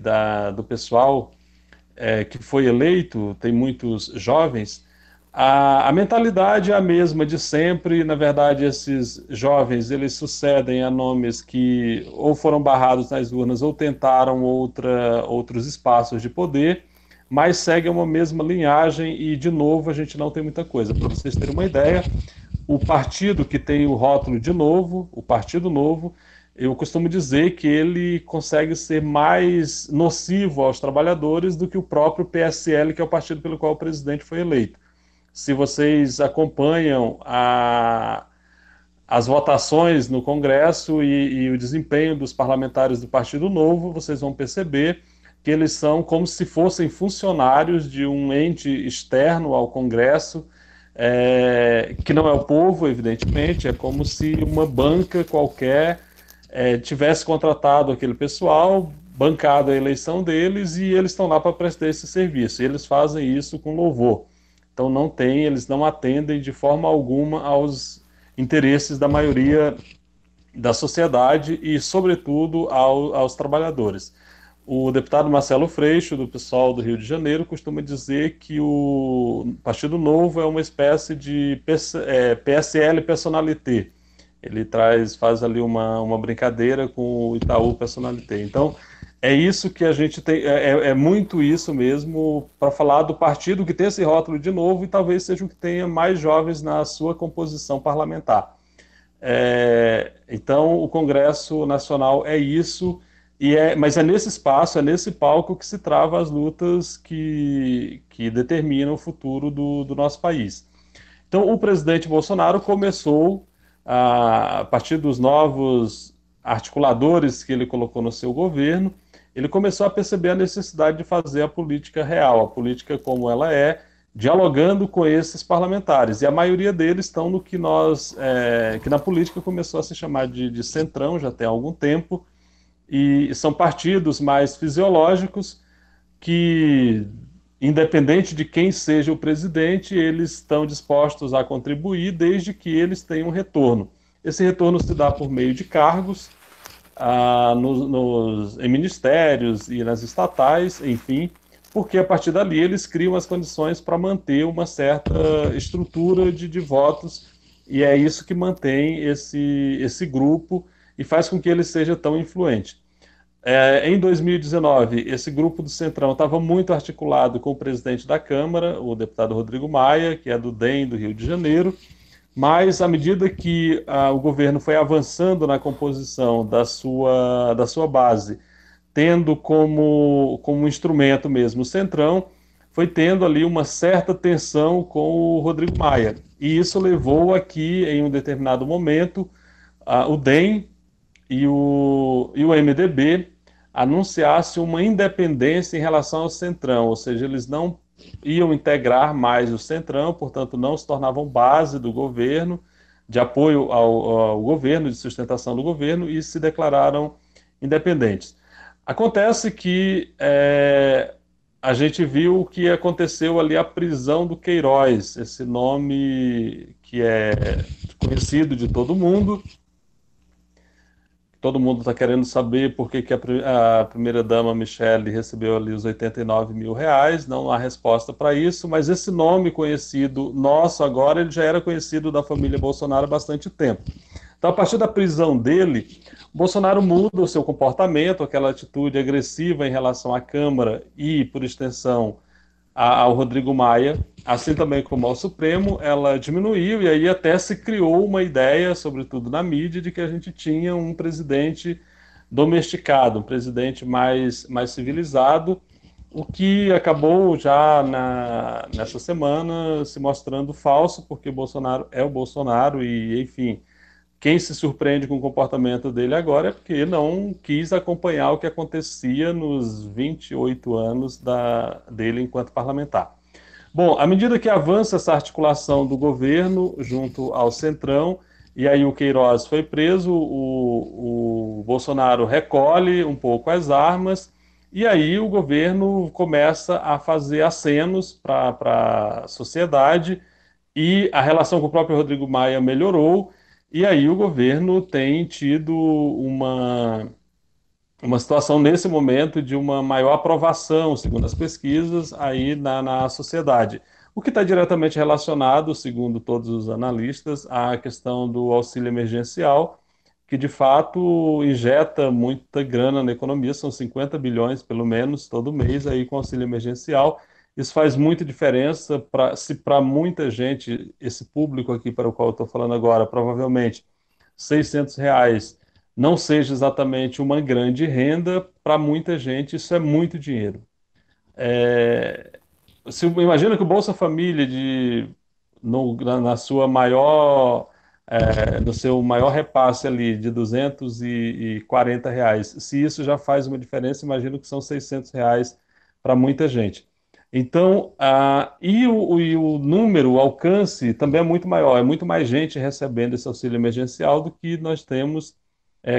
do pessoal que foi eleito, tem muitos jovens, a mentalidade é a mesma de sempre. Na verdade, esses jovens, eles sucedem a nomes que ou foram barrados nas urnas ou tentaram outros espaços de poder, mas seguem uma mesma linhagem e, de novo, a gente não tem muita coisa. Para vocês terem uma ideia, o partido que tem o rótulo de novo, o Partido Novo, eu costumo dizer que ele consegue ser mais nocivo aos trabalhadores do que o próprio PSL, que é o partido pelo qual o presidente foi eleito. Se vocês acompanham as votações no Congresso e o desempenho dos parlamentares do Partido Novo, vocês vão perceber que eles são como se fossem funcionários de um ente externo ao Congresso, que não é o povo, evidentemente, é como se uma banca qualquer tivesse contratado aquele pessoal, bancado a eleição deles, e eles estão lá para prestar esse serviço. E eles fazem isso com louvor. Então eles não atendem de forma alguma aos interesses da maioria da sociedade e, sobretudo, aos trabalhadores. O deputado Marcelo Freixo, do PSOL do Rio de Janeiro, costuma dizer que o Partido Novo é uma espécie de PSL personalité. Ele faz ali uma brincadeira com o Itaú personalité. Então, É isso que a gente tem, é muito isso mesmo, para falar do partido que tem esse rótulo de novo e talvez seja o que tenha mais jovens na sua composição parlamentar. Então, o Congresso Nacional é isso, mas é nesse espaço, é nesse palco que se travam as lutas que determinam o futuro do nosso país. Então, o presidente Bolsonaro começou, a partir dos novos articuladores que ele colocou no seu governo, ele começou a perceber a necessidade de fazer a política real, a política como ela é, dialogando com esses parlamentares. E a maioria deles estão no que na política começou a se chamar de centrão já tem algum tempo, e são partidos mais fisiológicos que, independente de quem seja o presidente, eles estão dispostos a contribuir desde que eles tenham um retorno. Esse retorno se dá por meio de cargos, em ministérios e nas estatais, enfim, porque a partir dali eles criam as condições para manter uma certa estrutura de votos, e é isso que mantém esse grupo e faz com que ele seja tão influente. Em 2019, esse grupo do Centrão estava muito articulado com o presidente da Câmara, o deputado Rodrigo Maia, que é do DEM do Rio de Janeiro, mas à medida que o governo foi avançando na composição da sua base, tendo como instrumento mesmo o Centrão, foi tendo ali uma certa tensão com o Rodrigo Maia. E isso levou a que, em um determinado momento, o DEM e o MDB anunciasse uma independência em relação ao Centrão, ou seja, eles não iam integrar mais o Centrão, portanto não se tornavam base do governo, de apoio ao governo, de sustentação do governo, e se declararam independentes. Acontece que a gente viu o que aconteceu ali, a prisão do Queiroz, esse nome que é conhecido de todo mundo está querendo saber por que a primeira-dama Michele recebeu ali os 89 mil reais, não há resposta para isso, mas esse nome conhecido nosso agora, ele já era conhecido da família Bolsonaro há bastante tempo. Então, a partir da prisão dele, Bolsonaro muda o seu comportamento, aquela atitude agressiva em relação à Câmara e, por extensão, ao Rodrigo Maia, assim também como ao Supremo, ela diminuiu e aí até se criou uma ideia, sobretudo na mídia, de que a gente tinha um presidente domesticado, um presidente mais civilizado, o que acabou já nessa semana se mostrando falso, porque Bolsonaro é o Bolsonaro e, enfim, quem se surpreende com o comportamento dele agora é porque não quis acompanhar o que acontecia nos 28 anos dele enquanto parlamentar. Bom, à medida que avança essa articulação do governo junto ao Centrão, e aí o Queiroz foi preso, o Bolsonaro recolhe um pouco as armas, e aí o governo começa a fazer acenos para a sociedade, e a relação com o próprio Rodrigo Maia melhorou, e aí o governo tem tido uma situação nesse momento de uma maior aprovação, segundo as pesquisas, aí na sociedade. O que está diretamente relacionado, segundo todos os analistas, à questão do auxílio emergencial, que de fato injeta muita grana na economia, são 50 bilhões pelo menos todo mês aí com auxílio emergencial. Isso faz muita diferença se para muita gente, esse público aqui para o qual eu estou falando agora, provavelmente R$ 600 não seja exatamente uma grande renda, para muita gente isso é muito dinheiro. Imagina que o Bolsa Família na sua maior no seu maior repasse ali de R$ 240, se isso já faz uma diferença, imagino que são R$ 600 para muita gente. Então, o número, o alcance também é muito maior, é muito mais gente recebendo esse auxílio emergencial do que nós temos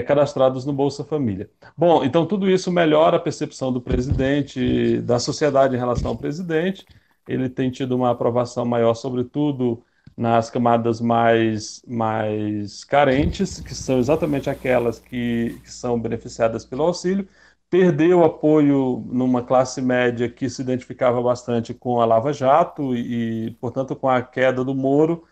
cadastrados no Bolsa Família. Bom, então tudo isso melhora a percepção do presidente, da sociedade em relação ao presidente. Ele tem tido uma aprovação maior, sobretudo nas camadas mais carentes, que são exatamente aquelas que são beneficiadas pelo auxílio. Perdeu apoio numa classe média que se identificava bastante com a Lava Jato e portanto, com a queda do Moro,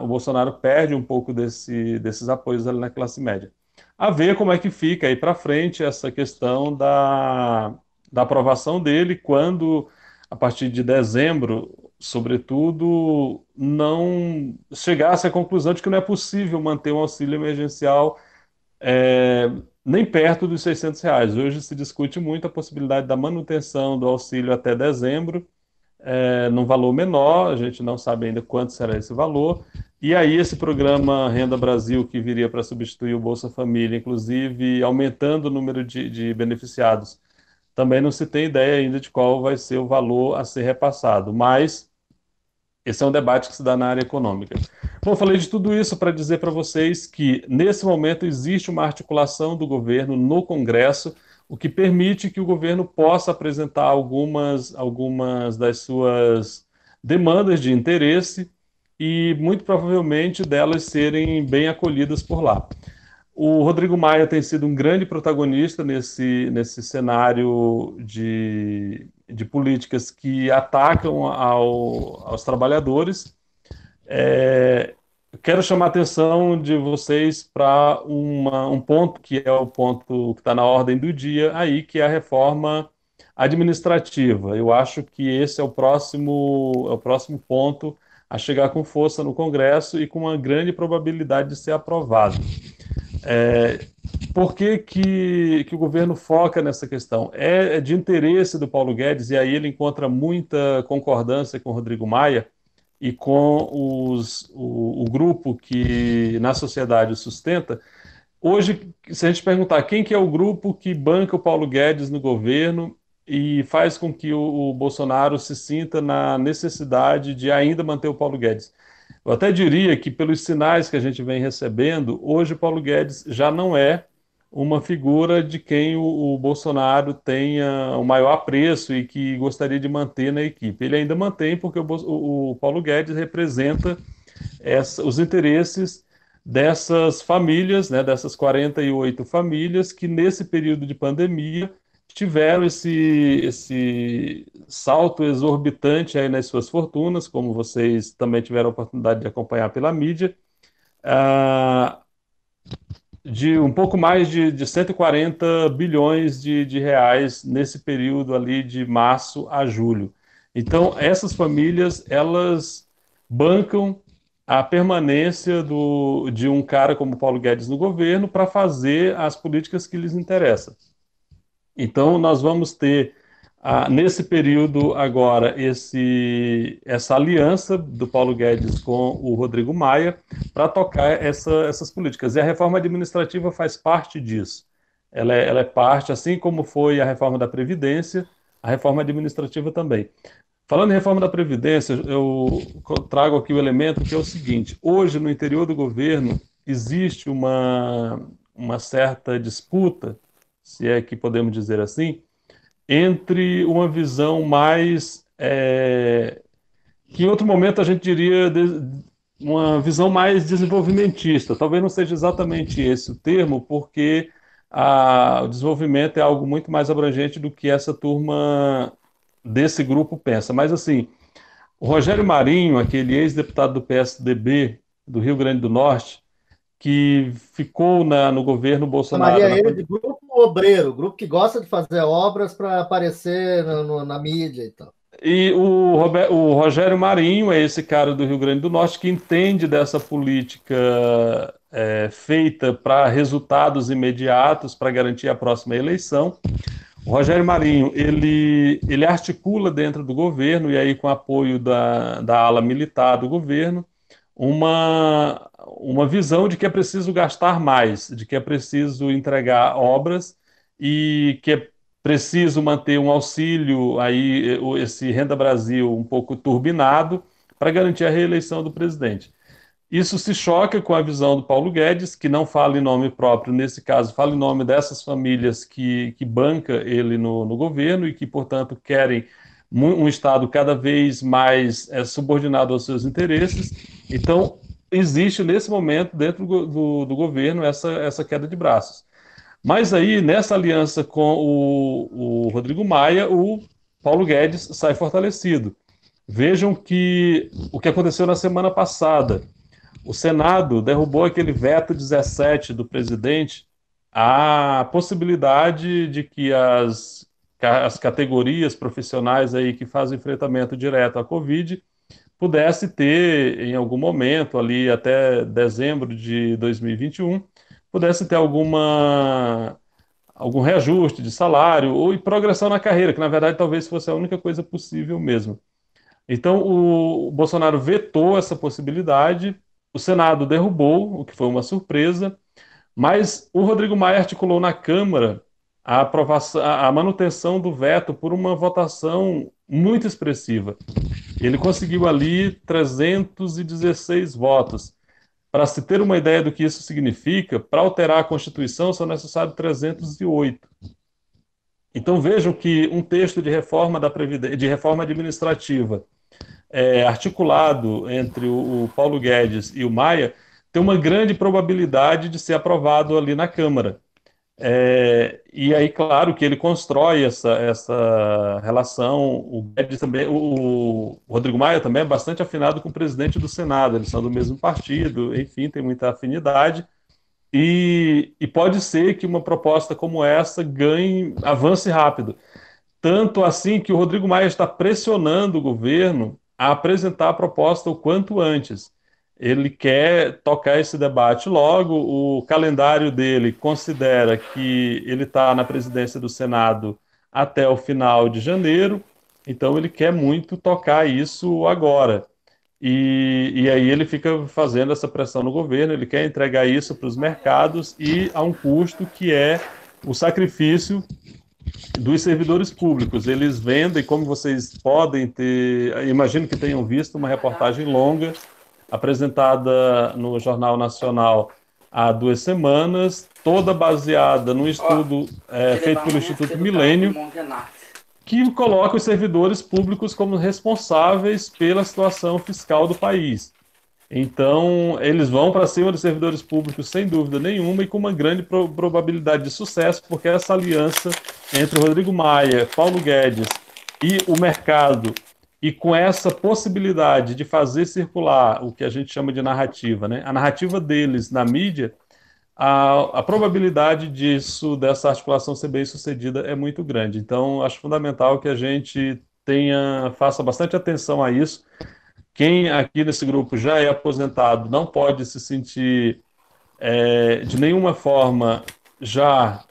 o Bolsonaro perde um pouco desses apoios ali na classe média. a ver como é que fica aí para frente essa questão da aprovação dele, quando, a partir de dezembro, sobretudo, não chegasse à conclusão de que não é possível manter um auxílio emergencial nem perto dos R$ 600. Hoje se discute muito a possibilidade da manutenção do auxílio até dezembro, num valor menor, a gente não sabe ainda quanto será esse valor, e aí esse programa Renda Brasil, que viria para substituir o Bolsa Família, inclusive aumentando o número de beneficiados, também não se tem ideia ainda de qual vai ser o valor a ser repassado, mas esse é um debate que se dá na área econômica. Bom, falei de tudo isso para dizer para vocês que, nesse momento, existe uma articulação do governo no Congresso, o que permite que o governo possa apresentar algumas das suas demandas de interesse e, muito provavelmente, delas serem bem acolhidas por lá. O Rodrigo Maia tem sido um grande protagonista nesse cenário de políticas que atacam aos trabalhadores. Quero chamar a atenção de vocês para um ponto que é o ponto que está na ordem do dia aí, que é a reforma administrativa. Eu acho que esse é o próximo ponto a chegar com força no Congresso e com uma grande probabilidade de ser aprovado. Por que o governo foca nessa questão? É de interesse do Paulo Guedes, e aí ele encontra muita concordância com o Rodrigo Maia e com o grupo que na sociedade o sustenta. Hoje, se a gente perguntar quem que é o grupo que banca o Paulo Guedes no governo e faz com que o Bolsonaro se sinta na necessidade de ainda manter o Paulo Guedes, eu até diria que, pelos sinais que a gente vem recebendo, hoje o Paulo Guedes já não é uma figura de quem o Bolsonaro tenha o maior apreço e que gostaria de manter na equipe. Ele ainda mantém porque o Paulo Guedes representa os interesses dessas famílias, né, dessas 48 famílias que, nesse período de pandemia, tiveram esse salto exorbitante aí nas suas fortunas, como vocês também tiveram a oportunidade de acompanhar pela mídia, de um pouco mais de 140 bilhões de reais nesse período ali de março a julho. Então, essas famílias, elas bancam a permanência de um cara como Paulo Guedes no governo para fazer as políticas que lhes interessam. Então, nós vamos ter, nesse período agora, essa aliança do Paulo Guedes com o Rodrigo Maia para tocar essas políticas. E a reforma administrativa faz parte disso. Ela é parte, assim como foi a reforma da Previdência, a reforma administrativa também. Falando em reforma da Previdência, eu trago aqui o elemento que é o seguinte: hoje, no interior do governo, existe uma certa disputa, se é que podemos dizer assim, entre uma visão mais, que em outro momento a gente diria, uma visão mais desenvolvimentista. Talvez não seja exatamente esse o termo, porque o desenvolvimento é algo muito mais abrangente do que essa turma desse grupo pensa. Mas, assim, o Rogério Marinho, aquele ex-deputado do PSDB do Rio Grande do Norte, que ficou no governo Bolsonaro. Chamaria ele de grupo obreiro, grupo que gosta de fazer obras para aparecer na mídia e tal. E o Rogério Marinho é esse cara do Rio Grande do Norte que entende dessa política feita para resultados imediatos, para garantir a próxima eleição. O Rogério Marinho, ele articula dentro do governo, e aí com apoio da ala militar do governo, uma visão de que é preciso gastar mais, de que é preciso entregar obras e que é preciso manter um auxílio, aí, esse Renda Brasil um pouco turbinado, para garantir a reeleição do presidente. Isso se choca com a visão do Paulo Guedes, que não fala em nome próprio, nesse caso, fala em nome dessas famílias que banca ele no governo e que, portanto, querem um Estado cada vez mais subordinado aos seus interesses. Então, existe, nesse momento, dentro do governo, essa queda de braços. Mas aí, nessa aliança com o Rodrigo Maia, o Paulo Guedes sai fortalecido. Vejam que o que aconteceu na semana passada. O Senado derrubou aquele veto 17 do presidente a possibilidade de que as categorias profissionais aí que fazem enfrentamento direto à Covid pudesse ter, em algum momento, ali até dezembro de 2021, pudesse ter algum reajuste de salário ou progressão na carreira, que na verdade talvez fosse a única coisa possível mesmo. Então o Bolsonaro vetou essa possibilidade, o Senado derrubou, o que foi uma surpresa, mas o Rodrigo Maia articulou na Câmara a aprovação, a manutenção do veto por uma votação muito expressiva. Ele conseguiu ali 316 votos. Para se ter uma ideia do que isso significa, para alterar a Constituição são necessários 308. Então vejam que um texto de reforma de reforma administrativa articulado entre o Paulo Guedes e o Maia tem uma grande probabilidade de ser aprovado ali na Câmara. E aí, claro, que ele constrói essa relação. O Guedes também, o Rodrigo Maia também é bastante afinado com o presidente do Senado, eles são do mesmo partido, enfim, tem muita afinidade. E pode ser que uma proposta como essa avance rápido. Tanto assim que o Rodrigo Maia está pressionando o governo a apresentar a proposta o quanto antes. Ele quer tocar esse debate logo. O calendário dele considera que ele está na presidência do Senado até o final de janeiro, então ele quer muito tocar isso agora. E aí ele fica fazendo essa pressão no governo, ele quer entregar isso para os mercados e a um custo que é o sacrifício dos servidores públicos. Eles vendem, como vocês podem ter, imagino que tenham visto uma reportagem longa apresentada no Jornal Nacional há 2 semanas, toda baseada num estudo feito pelo Instituto Milênio, que coloca os servidores públicos como responsáveis pela situação fiscal do país. Então, eles vão para cima dos servidores públicos sem dúvida nenhuma e com uma grande probabilidade de sucesso, porque essa aliança entre o Rodrigo Maia, Paulo Guedes e o mercado, e com essa possibilidade de fazer circular o que a gente chama de narrativa, né? A narrativa deles na mídia, a probabilidade dessa articulação ser bem sucedida é muito grande. Então, acho fundamental que a gente faça bastante atenção a isso. Quem aqui nesse grupo já é aposentado não pode se sentir de nenhuma forma já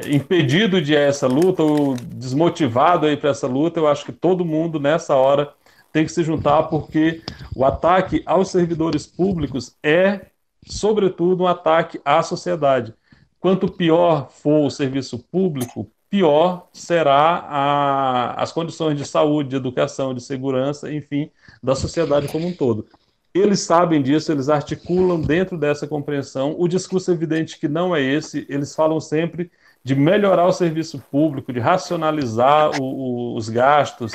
impedido de ir a essa luta ou desmotivado a ir para essa luta. Eu acho que todo mundo nessa hora tem que se juntar, porque o ataque aos servidores públicos é, sobretudo, um ataque à sociedade. Quanto pior for o serviço público, pior será as condições de saúde, de educação, de segurança, enfim, da sociedade como um todo. Eles sabem disso, eles articulam dentro dessa compreensão. O discurso evidente que não é esse, eles falam sempre de melhorar o serviço público, de racionalizar os gastos,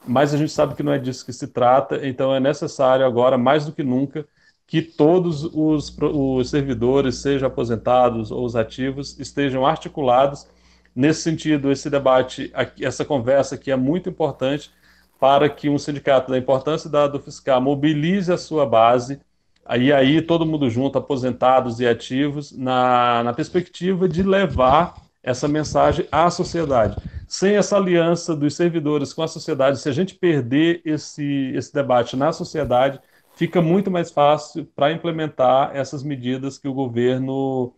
mas a gente sabe que não é disso que se trata, então é necessário agora, mais do que nunca, que todos os servidores, sejam aposentados ou os ativos, estejam articulados. Nesse sentido, esse debate, essa conversa aqui é muito importante para que um sindicato da importância da do fiscal mobilize a sua base, aí todo mundo junto, aposentados e ativos, na perspectiva de levar essa mensagem à sociedade. Sem essa aliança dos servidores com a sociedade, se a gente perder esse debate na sociedade, fica muito mais fácil para implementar essas medidas que o governo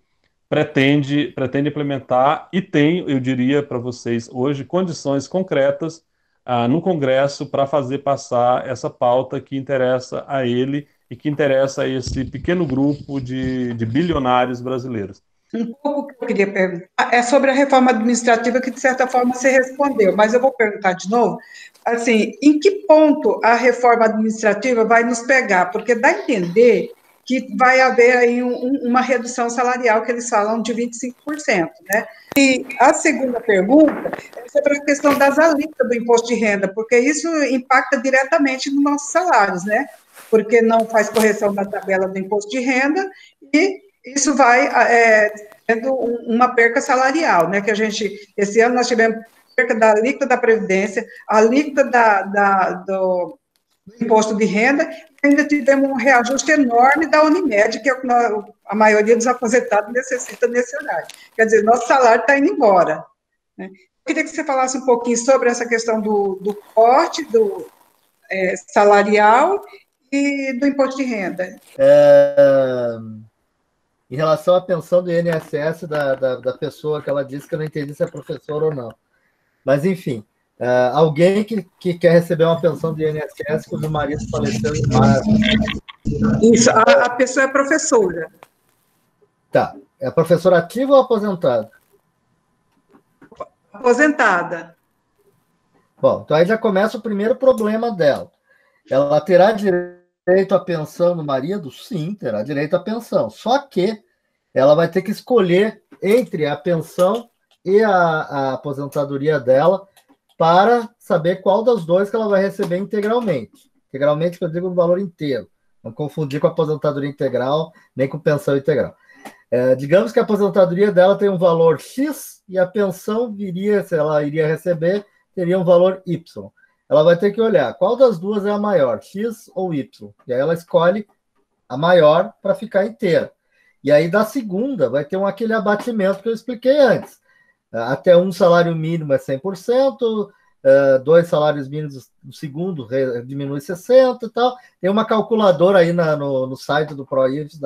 pretende implementar e tem, eu diria para vocês hoje, condições concretas no Congresso para fazer passar essa pauta que interessa a ele e que interessa a esse pequeno grupo de bilionários brasileiros. Um pouco que eu queria perguntar é sobre a reforma administrativa, que de certa forma você respondeu, mas eu vou perguntar de novo, assim, em que ponto a reforma administrativa vai nos pegar? Porque dá a entender que vai haver aí uma redução salarial, que eles falam de 25%, né? E a segunda pergunta é sobre a questão das alíquotas do imposto de renda, porque isso impacta diretamente nos nossos salários, né? Porque não faz correção da tabela do imposto de renda e isso vai tendo uma perca salarial, né? Que esse ano nós tivemos perca da alíquota da Previdência, a alíquota do imposto de renda ainda tivemos um reajuste enorme da Unimed, que é o que a maioria dos aposentados necessita nesse horário. Quer dizer, nosso salário está indo embora, né? Eu queria que você falasse um pouquinho sobre essa questão do corte salarial e do imposto de renda. Em relação à pensão do INSS da pessoa que ela disse, que eu não entendi se é professor ou não. Mas, enfim, alguém que quer receber uma pensão do INSS quando o marido faleceu em março. Isso, a pessoa é professora. Tá. É professora ativa ou aposentada? Aposentada. Bom, então aí já começa o primeiro problema dela. Ela terá direito à pensão do marido? Sim, terá direito à pensão. Só que ela vai ter que escolher entre a pensão e a aposentadoria dela para saber qual das duas que ela vai receber integralmente. Integralmente, que eu digo no valor inteiro. Não confundir com a aposentadoria integral, nem com pensão integral. Digamos que a aposentadoria dela tem um valor X e a pensão se ela iria receber, teria um valor Y. Ela vai ter que olhar qual das duas é a maior, X ou Y. E aí ela escolhe a maior para ficar inteira. E aí da segunda vai ter aquele abatimento que eu expliquei antes. Até um salário mínimo é 100%, 2 salários mínimos no segundo diminui 60% e tal. Tem uma calculadora aí no site do ProIFES,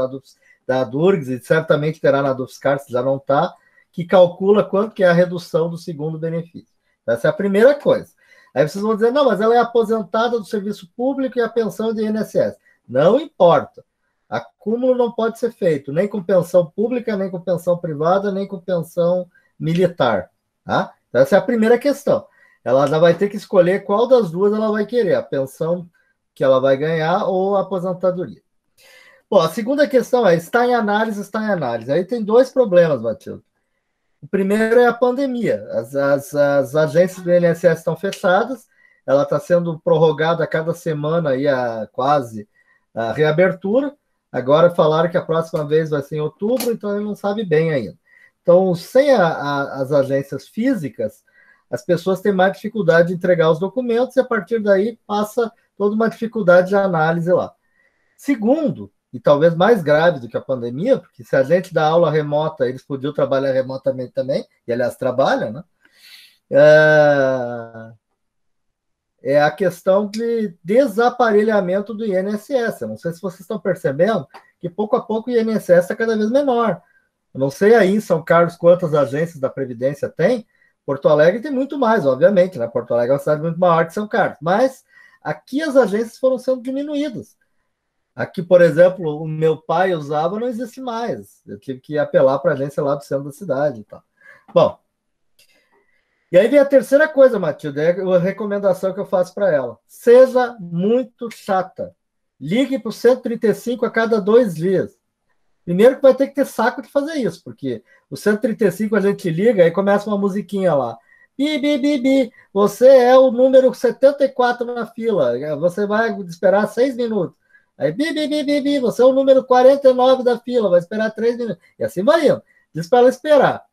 da Durgs, e certamente terá na Dufscar, se já não está, que calcula quanto que é a redução do segundo benefício. Essa é a primeira coisa. Aí vocês vão dizer, não, mas ela é aposentada do serviço público e a pensão é de INSS. Não importa. Acúmulo não pode ser feito, nem com pensão pública, nem com pensão privada, nem com pensão militar. Tá? Então, essa é a primeira questão. Ela já vai ter que escolher qual das duas ela vai querer, a pensão que ela vai ganhar ou a aposentadoria. Bom, a segunda questão está em análise, está em análise. Aí tem 2 problemas, Matilde. O primeiro é a pandemia. As agências do INSS estão fechadas, ela está sendo prorrogada a cada semana aí quase a reabertura. Agora falaram que a próxima vez vai ser em outubro, então ele não sabe bem ainda. Então, sem as agências físicas, as pessoas têm mais dificuldade de entregar os documentos e a partir daí passa toda uma dificuldade de análise lá. Segundo, e talvez mais grave do que a pandemia, porque se a gente dá aula remota, eles podiam trabalhar remotamente também, e aliás trabalham, né? É a questão de desaparelhamento do INSS. Eu não sei se vocês estão percebendo que pouco a pouco o INSS está cada vez menor. Eu não sei aí em São Carlos quantas agências da Previdência tem. Porto Alegre tem muito mais, obviamente, né? Porto Alegre é uma cidade muito maior que São Carlos. Mas aqui as agências foram sendo diminuídas. Aqui, por exemplo, o meu pai usava, não existe mais. Eu tive que apelar para a agência lá do centro da cidade e tal. Bom, e aí vem a terceira coisa, Matilde, é a recomendação que eu faço para ela. Seja muito chata. Ligue para o 135 a cada 2 dias. Primeiro que vai ter que ter saco de fazer isso, porque o 135 a gente liga e começa uma musiquinha lá. Bi, bi, bi, bi. Você é o número 74 na fila. Você vai esperar 6 minutos. Aí, bi, bi, bi, bi, bi. Você é o número 49 da fila. Vai esperar 3 minutos. E assim vai indo. Diz para ela esperar.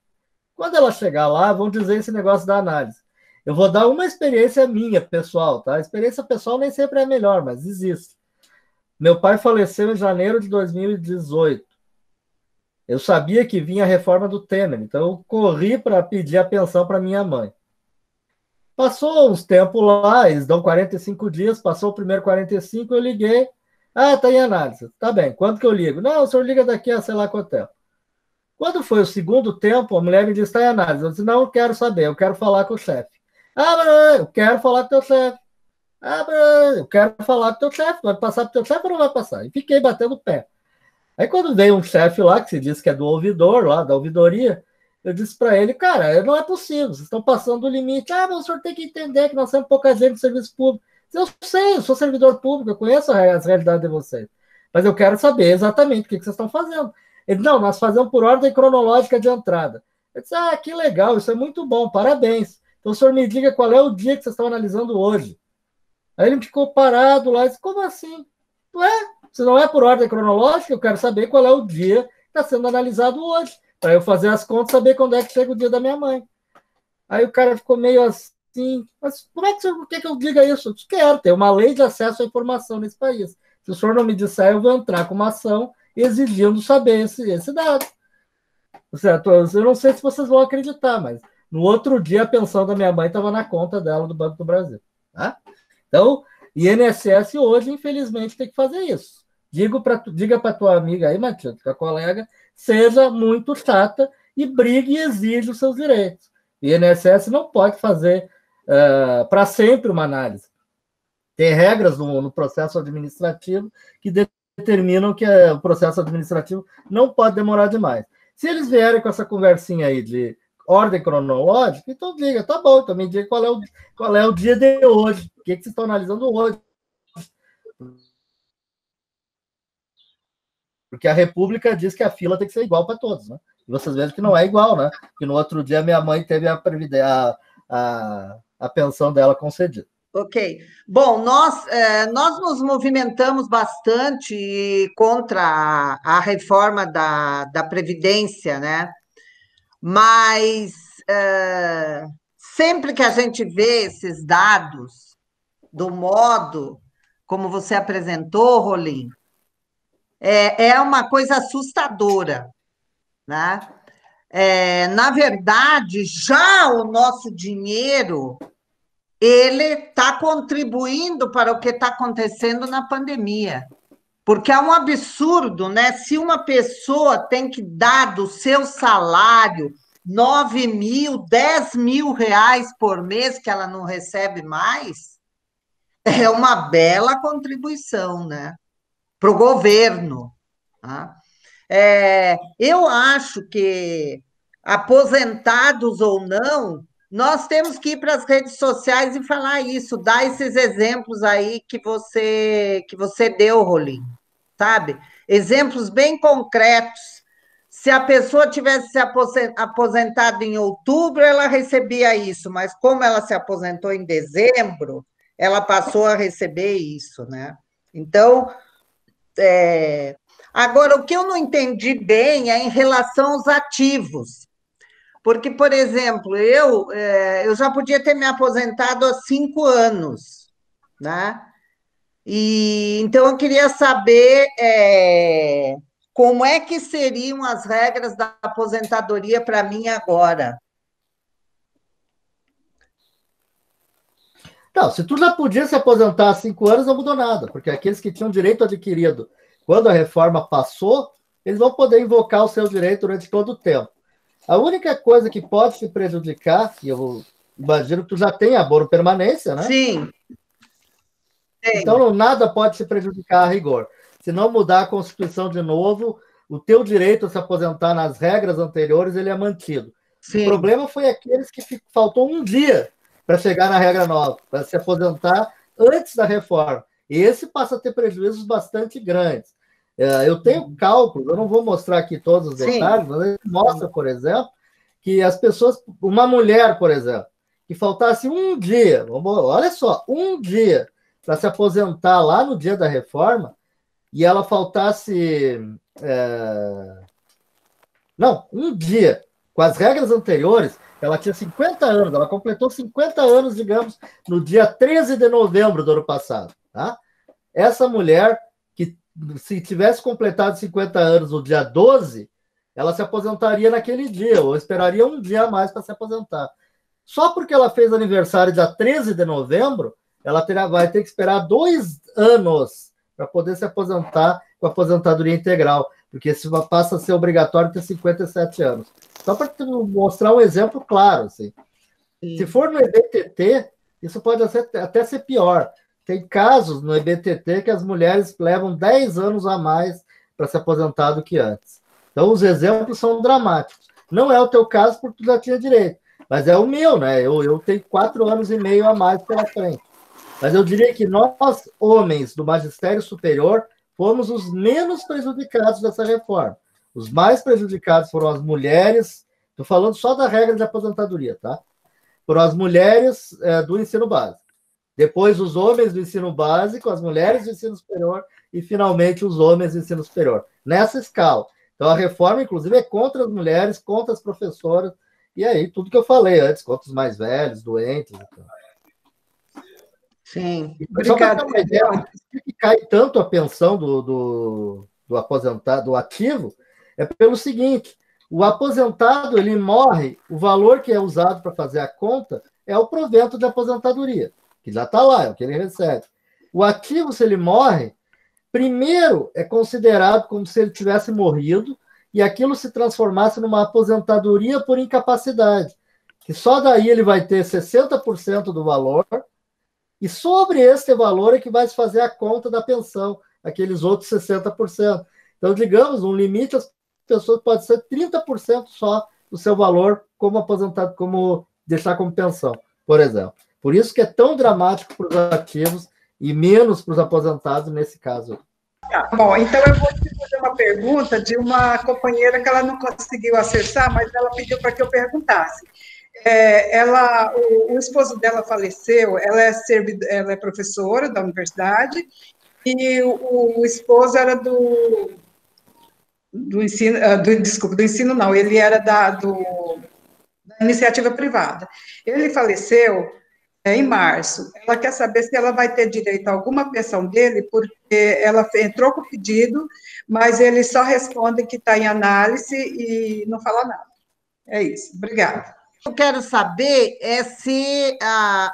Quando ela chegar lá, vão dizer esse negócio da análise. Eu vou dar uma experiência minha, pessoal, tá? A experiência pessoal nem sempre é a melhor, mas existe. Meu pai faleceu em janeiro de 2018. Eu sabia que vinha a reforma do Temer, então eu corri para pedir a pensão para minha mãe. Passou uns tempos lá, eles dão 45 dias, passou o primeiro 45, eu liguei. Ah, tá em análise. Tá bem, quanto que eu ligo? Não, o senhor liga daqui a sei lá quanto tempo. Quando foi o segundo tempo, a mulher me disse, está em análise. Eu disse, não, eu quero saber, eu quero falar com o chefe. Ah, eu quero falar com o teu chefe. Ah, eu quero falar com o teu chefe. Vai passar para o teu chefe ou não vai passar? E fiquei batendo o pé. Aí quando veio um chefe lá, que se diz que é do ouvidor, lá da ouvidoria, eu disse para ele, cara, não é possível, vocês estão passando o limite. Ah, mas o senhor tem que entender que nós temos pouca gente de serviço público. Eu sei, eu sou servidor público, eu conheço as realidades de vocês. Mas eu quero saber exatamente o que vocês estão fazendo. Ele, não, nós fazemos por ordem cronológica de entrada. Eu disse, que legal, isso é muito bom, parabéns. Então o senhor me diga qual é o dia que vocês estão analisando hoje. Aí ele ficou parado lá e disse, como assim? Ué, se não é por ordem cronológica, eu quero saber qual é o dia que está sendo analisado hoje, para eu fazer as contas e saber quando é que chega o dia da minha mãe. Aí o cara ficou meio assim, mas como é que você quer que eu diga isso? Eu disse, quero ter uma lei de acesso à informação nesse país. Se o senhor não me disser, eu vou entrar com uma ação exigindo saber esse dado. Certo? Eu não sei se vocês vão acreditar, mas no outro dia a pensão da minha mãe estava na conta dela do Banco do Brasil. Tá? Então, INSS hoje, infelizmente, tem que fazer isso. Diga para tua amiga aí, Matilde, tua colega, seja muito chata e brigue e exija os seus direitos. O INSS não pode fazer para sempre uma análise. Tem regras no processo administrativo que determinam que o processo administrativo não pode demorar demais. Se eles vierem com essa conversinha aí de ordem cronológica, então diga, tá bom, então me diga qual é o dia de hoje, o que vocês estão analisando hoje. Porque a República diz que a fila tem que ser igual para todos, né? E vocês vejam que não é igual, né? Que no outro dia minha mãe teve a pensão dela concedida. Ok. Bom, nós nos movimentamos bastante contra a reforma da Previdência, né? Mas sempre que a gente vê esses dados, do modo como você apresentou, Rolim, é uma coisa assustadora, né? Na verdade, já o nosso dinheiro ele está contribuindo para o que está acontecendo na pandemia. Porque é um absurdo, né? Se uma pessoa tem que dar do seu salário 9 mil, 10 mil reais por mês que ela não recebe mais, é uma bela contribuição, né? Para o governo. Tá? Eu acho que, aposentados ou não, nós temos que ir para as redes sociais e falar isso, dar esses exemplos aí que você deu, Rolim, sabe? Exemplos bem concretos. Se a pessoa tivesse se aposentado em outubro, ela recebia isso, mas como ela se aposentou em dezembro, ela passou a receber isso, né? Então, agora, o que eu não entendi bem é em relação aos ativos. Porque, por exemplo, eu já podia ter me aposentado há 5 anos, né? Então, eu queria saber como é que seriam as regras da aposentadoria para mim agora. Não, se tu já podia se aposentar há 5 anos, não mudou nada, porque aqueles que tinham direito adquirido quando a reforma passou, eles vão poder invocar o seu direito durante todo o tempo. A única coisa que pode se prejudicar, e eu imagino que tu já tem abono permanência, né? Sim. Então, nada pode se prejudicar a rigor. Se não mudar a Constituição de novo, o teu direito a se aposentar nas regras anteriores, ele é mantido. Sim. O problema foi aqueles que faltou um dia para chegar na regra nova, para se aposentar antes da reforma. E esse passa a ter prejuízos bastante grandes. Eu tenho cálculos, eu não vou mostrar aqui todos os detalhes, mas ele mostra, por exemplo, que as pessoas, uma mulher, por exemplo, que faltasse um dia, olha só, um dia para se aposentar lá no dia da reforma, e ela faltasse, um dia, com as regras anteriores, ela tinha 50 anos, ela completou 50 anos, digamos, no dia 13 de novembro do ano passado. Tá? Essa mulher, que se tivesse completado 50 anos no dia 12, ela se aposentaria naquele dia, ou esperaria um dia a mais para se aposentar. Só porque ela fez aniversário dia 13 de novembro, ela vai ter que esperar 2 anos para poder se aposentar com a aposentadoria integral, porque isso passa a ser obrigatório ter 57 anos. Só para mostrar um exemplo claro. Assim. Se for no EBTT, isso pode até ser pior. Tem casos no EBTT que as mulheres levam 10 anos a mais para se aposentar do que antes. Então, os exemplos são dramáticos. Não é o teu caso, porque tu já tinha direito, mas é o meu, né? Eu tenho 4 anos e meio a mais pela frente. Mas eu diria que nós, homens do magistério superior, fomos os menos prejudicados dessa reforma. Os mais prejudicados foram as mulheres, estou falando só da regra de aposentadoria, tá? Foram as mulheres do ensino básico. Depois os homens do ensino básico, as mulheres do ensino superior e, finalmente, os homens do ensino superior. Nessa escala. Então, a reforma, inclusive, é contra as mulheres, contra as professoras, e aí tudo que eu falei antes, contra os mais velhos, doentes. Então. Sim. Só para ter uma ideia, por que cai tanto a pensão do aposentado, do ativo, é pelo seguinte: o aposentado ele morre, o valor que é usado para fazer a conta é o provento de aposentadoria, que já está lá, é o que ele recebe. O ativo, se ele morre, primeiro é considerado como se ele tivesse morrido e aquilo se transformasse numa aposentadoria por incapacidade, que só daí ele vai ter 60% do valor, e sobre esse valor é que vai se fazer a conta da pensão, aqueles outros 60%. Então, digamos, um limite, as pessoas pode ser 30% só do seu valor como aposentado, como deixar como pensão, por exemplo. Por isso que é tão dramático para os ativos e menos para os aposentados nesse caso. Bom, então eu vou te fazer uma pergunta de uma companheira que ela não conseguiu acessar, mas ela pediu para que eu perguntasse. O esposo dela faleceu, ela é professora da universidade, e o esposo era do ensino, do ensino não, ele era da iniciativa privada. Ele faleceu em março. Ela quer saber se ela vai ter direito a alguma pensão dele, porque ela entrou com o pedido, mas ele só responde que está em análise e não fala nada. É isso. Obrigada. Eu quero saber se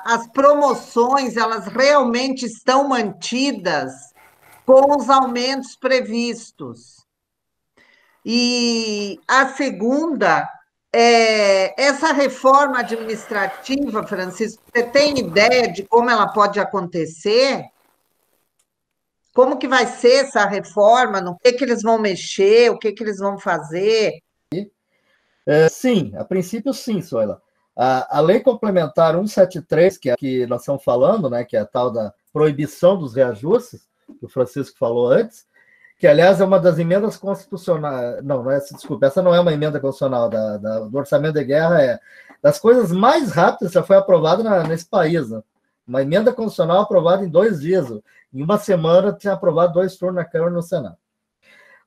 as promoções elas realmente estão mantidas com os aumentos previstos. E a segunda essa reforma administrativa, Francisco, você tem ideia de como ela pode acontecer? Como que vai ser essa reforma? No que eles vão mexer? O que eles vão fazer? Sim, a princípio sim, Soila. A Lei Complementar 173, que é a que nós estamos falando, né, que é a tal da proibição dos reajustes, que o Francisco falou antes, que, aliás, é uma das emendas constitucionais... Não é, desculpa, essa não é uma emenda constitucional do orçamento de guerra, é das coisas mais rápidas que já foi aprovada nesse país. Né? Uma emenda constitucional aprovada em 2 dias. Em uma semana tinha aprovado 2 turnos na Câmara e no Senado.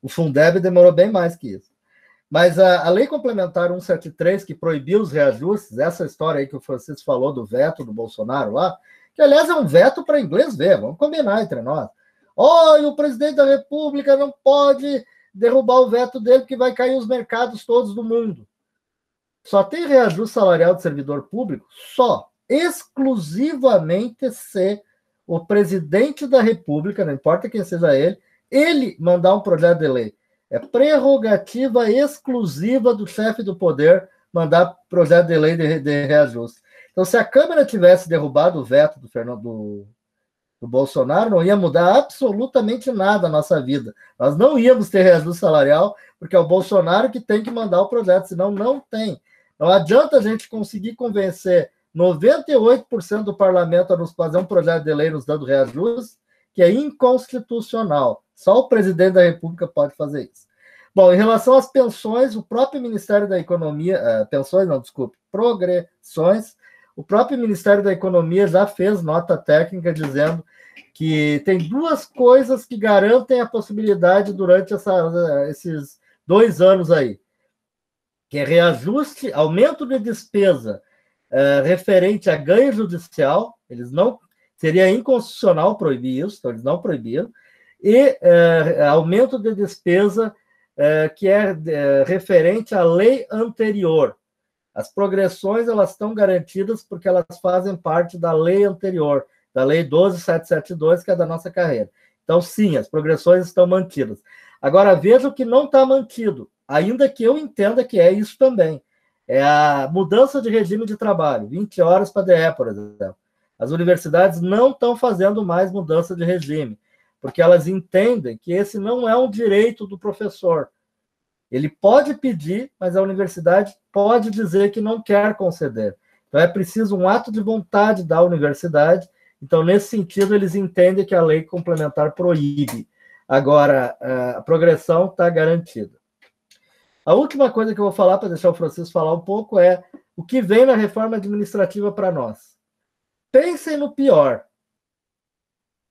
O Fundeb demorou bem mais que isso. Mas a Lei Complementar 173, que proibiu os reajustes, essa história aí que o Francisco falou do veto do Bolsonaro lá, que, aliás, é um veto para inglês ver, vamos combinar entre nós. Olha, o presidente da República não pode derrubar o veto dele porque vai cair os mercados todos do mundo. Só tem reajuste salarial de servidor público exclusivamente se o presidente da República, não importa quem seja ele mandar um projeto de lei. É prerrogativa exclusiva do chefe do poder mandar projeto de lei de reajuste. Então, se a Câmara tivesse derrubado o veto do Bolsonaro, não ia mudar absolutamente nada na nossa vida. Nós não íamos ter reajuste salarial, porque é o Bolsonaro que tem que mandar o projeto, senão não tem. Não adianta a gente conseguir convencer 98% do parlamento a nos fazer um projeto de lei nos dando reajuste, que é inconstitucional. Só o presidente da República pode fazer isso. Bom, em relação às pensões, o próprio Ministério da Economia... progressões... O próprio Ministério da Economia já fez nota técnica dizendo que tem 2 coisas que garantem a possibilidade durante esses 2 anos aí, que é reajuste, aumento de despesa referente a ganho judicial, eles não... Seria inconstitucional proibir isso, então eles não proibiram, e aumento de despesa que é referente à lei anterior. As progressões elas estão garantidas porque elas fazem parte da lei anterior, da lei 12.772, que é da nossa carreira. Então, sim, as progressões estão mantidas. Agora, veja o que não está mantido, ainda que eu entenda que é isso também. É a mudança de regime de trabalho, 20 horas para DE, por exemplo. As universidades não estão fazendo mais mudança de regime, porque elas entendem que esse não é um direito do professor. Ele pode pedir, mas a universidade pode dizer que não quer conceder. Então, é preciso um ato de vontade da universidade. Então, nesse sentido, eles entendem que a lei complementar proíbe. Agora, a progressão está garantida. A última coisa que eu vou falar, para deixar o Francisco falar um pouco, é o que vem na reforma administrativa para nós. Pensem no pior.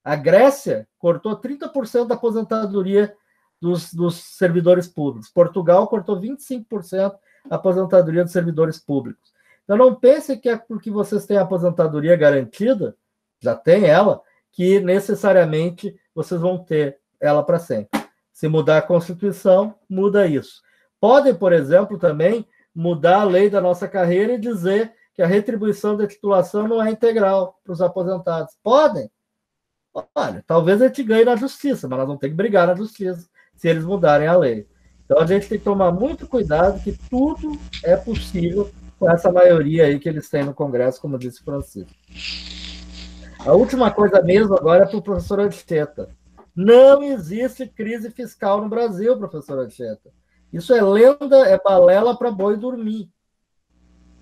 A Grécia cortou 30% da aposentadoria dos servidores públicos. Portugal cortou 25% a aposentadoria dos servidores públicos. Então, não pensem que é porque vocês têm a aposentadoria garantida já tem ela, que necessariamente vocês vão ter ela para sempre. Se mudar a Constituição, muda isso. Podem, por exemplo, também mudar a lei da nossa carreira e dizer que a retribuição da titulação não é integral para os aposentados. Podem. Olha, talvez a gente ganhe na justiça, mas nós vamos ter que brigar na justiça se eles mudarem a lei. Então a gente tem que tomar muito cuidado que tudo é possível com essa maioria aí que eles têm no Congresso, como disse o Francisco. A última coisa mesmo agora é para o professor Anchieta. Não existe crise fiscal no Brasil, professor Anchieta. Isso é lenda, é balela para boi dormir.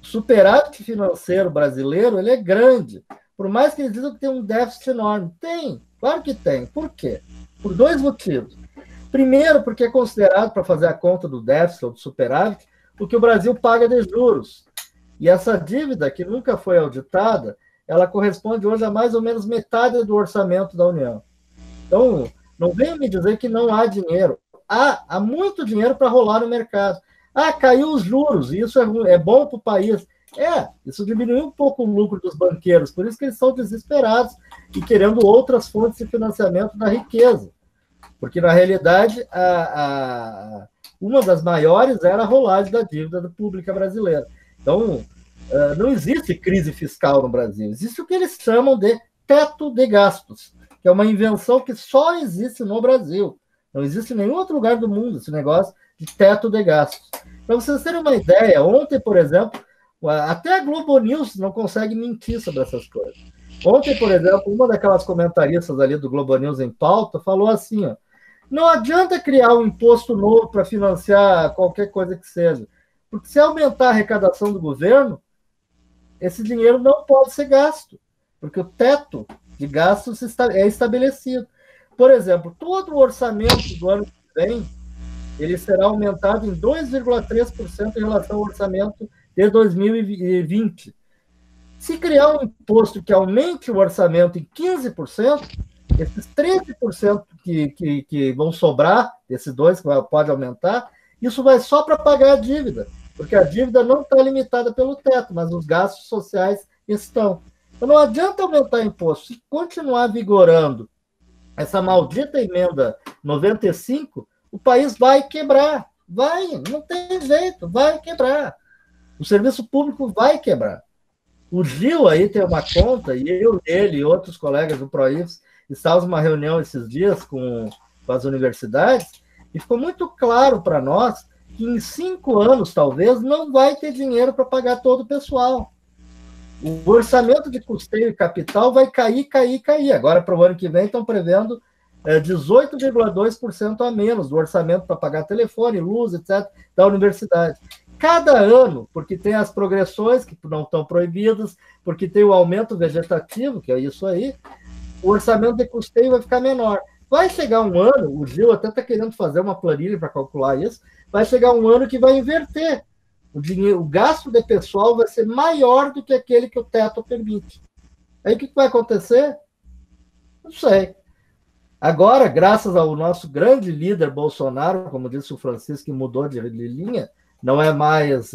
O superávit financeiro brasileiro, ele é grande. Por mais que eles dizem que tem um déficit enorme. Tem, claro que tem. Por quê? Por dois motivos. Primeiro, porque é considerado, para fazer a conta do déficit ou do superávit, o que o Brasil paga de juros. E essa dívida, que nunca foi auditada, ela corresponde hoje a mais ou menos metade do orçamento da União. Então, não venha me dizer que não há dinheiro. Há muito dinheiro para rolar no mercado. Caiu os juros, e isso é bom para o país. Isso diminuiu um pouco o lucro dos banqueiros, por isso que eles são desesperados e querendo outras fontes de financiamento da riqueza. Porque, na realidade, uma das maiores era a rolagem da dívida pública brasileira. Então, não existe crise fiscal no Brasil, existe o que eles chamam de teto de gastos, que é uma invenção que só existe no Brasil. Não existe em nenhum outro lugar do mundo esse negócio de teto de gastos. Para vocês terem uma ideia, ontem, por exemplo, até a Globo News não consegue mentir sobre essas coisas. Ontem, por exemplo, uma daquelas comentaristas ali do Globo News em pauta falou assim, não adianta criar um imposto novo para financiar qualquer coisa que seja, porque se aumentar a arrecadação do governo, esse dinheiro não pode ser gasto, porque o teto de gastos é estabelecido. Por exemplo, todo o orçamento do ano que vem, ele será aumentado em 2,3% em relação ao orçamento de 2020. Se criar um imposto que aumente o orçamento em 15%, esses 13% que vão sobrar, esses 2% que pode aumentar, isso vai só para pagar a dívida, porque a dívida não está limitada pelo teto, mas os gastos sociais estão. Então não adianta aumentar imposto. Se continuar vigorando essa maldita emenda 95, o país vai quebrar. Não tem jeito, vai quebrar. O serviço público vai quebrar. O Gil aí tem uma conta, e ele e outros colegas do PROIFES estávamos numa reunião esses dias com as universidades, e ficou muito claro para nós que em 5 anos, talvez, não vai ter dinheiro para pagar todo o pessoal. O orçamento de custeio e capital vai cair. Agora, para o ano que vem, estão prevendo 18,2% a menos do orçamento para pagar telefone, luz, etc., da universidade. Cada ano, porque tem as progressões que não estão proibidas, porque tem o aumento vegetativo, que é isso aí, o orçamento de custeio vai ficar menor. Vai chegar um ano, o Gil até está querendo fazer uma planilha para calcular isso, vai chegar um ano que vai inverter. O gasto de pessoal vai ser maior do que aquele que o teto permite. Aí o que vai acontecer? Não sei. Agora, graças ao nosso grande líder Bolsonaro, como disse o Francisco, que mudou de linha, não é mais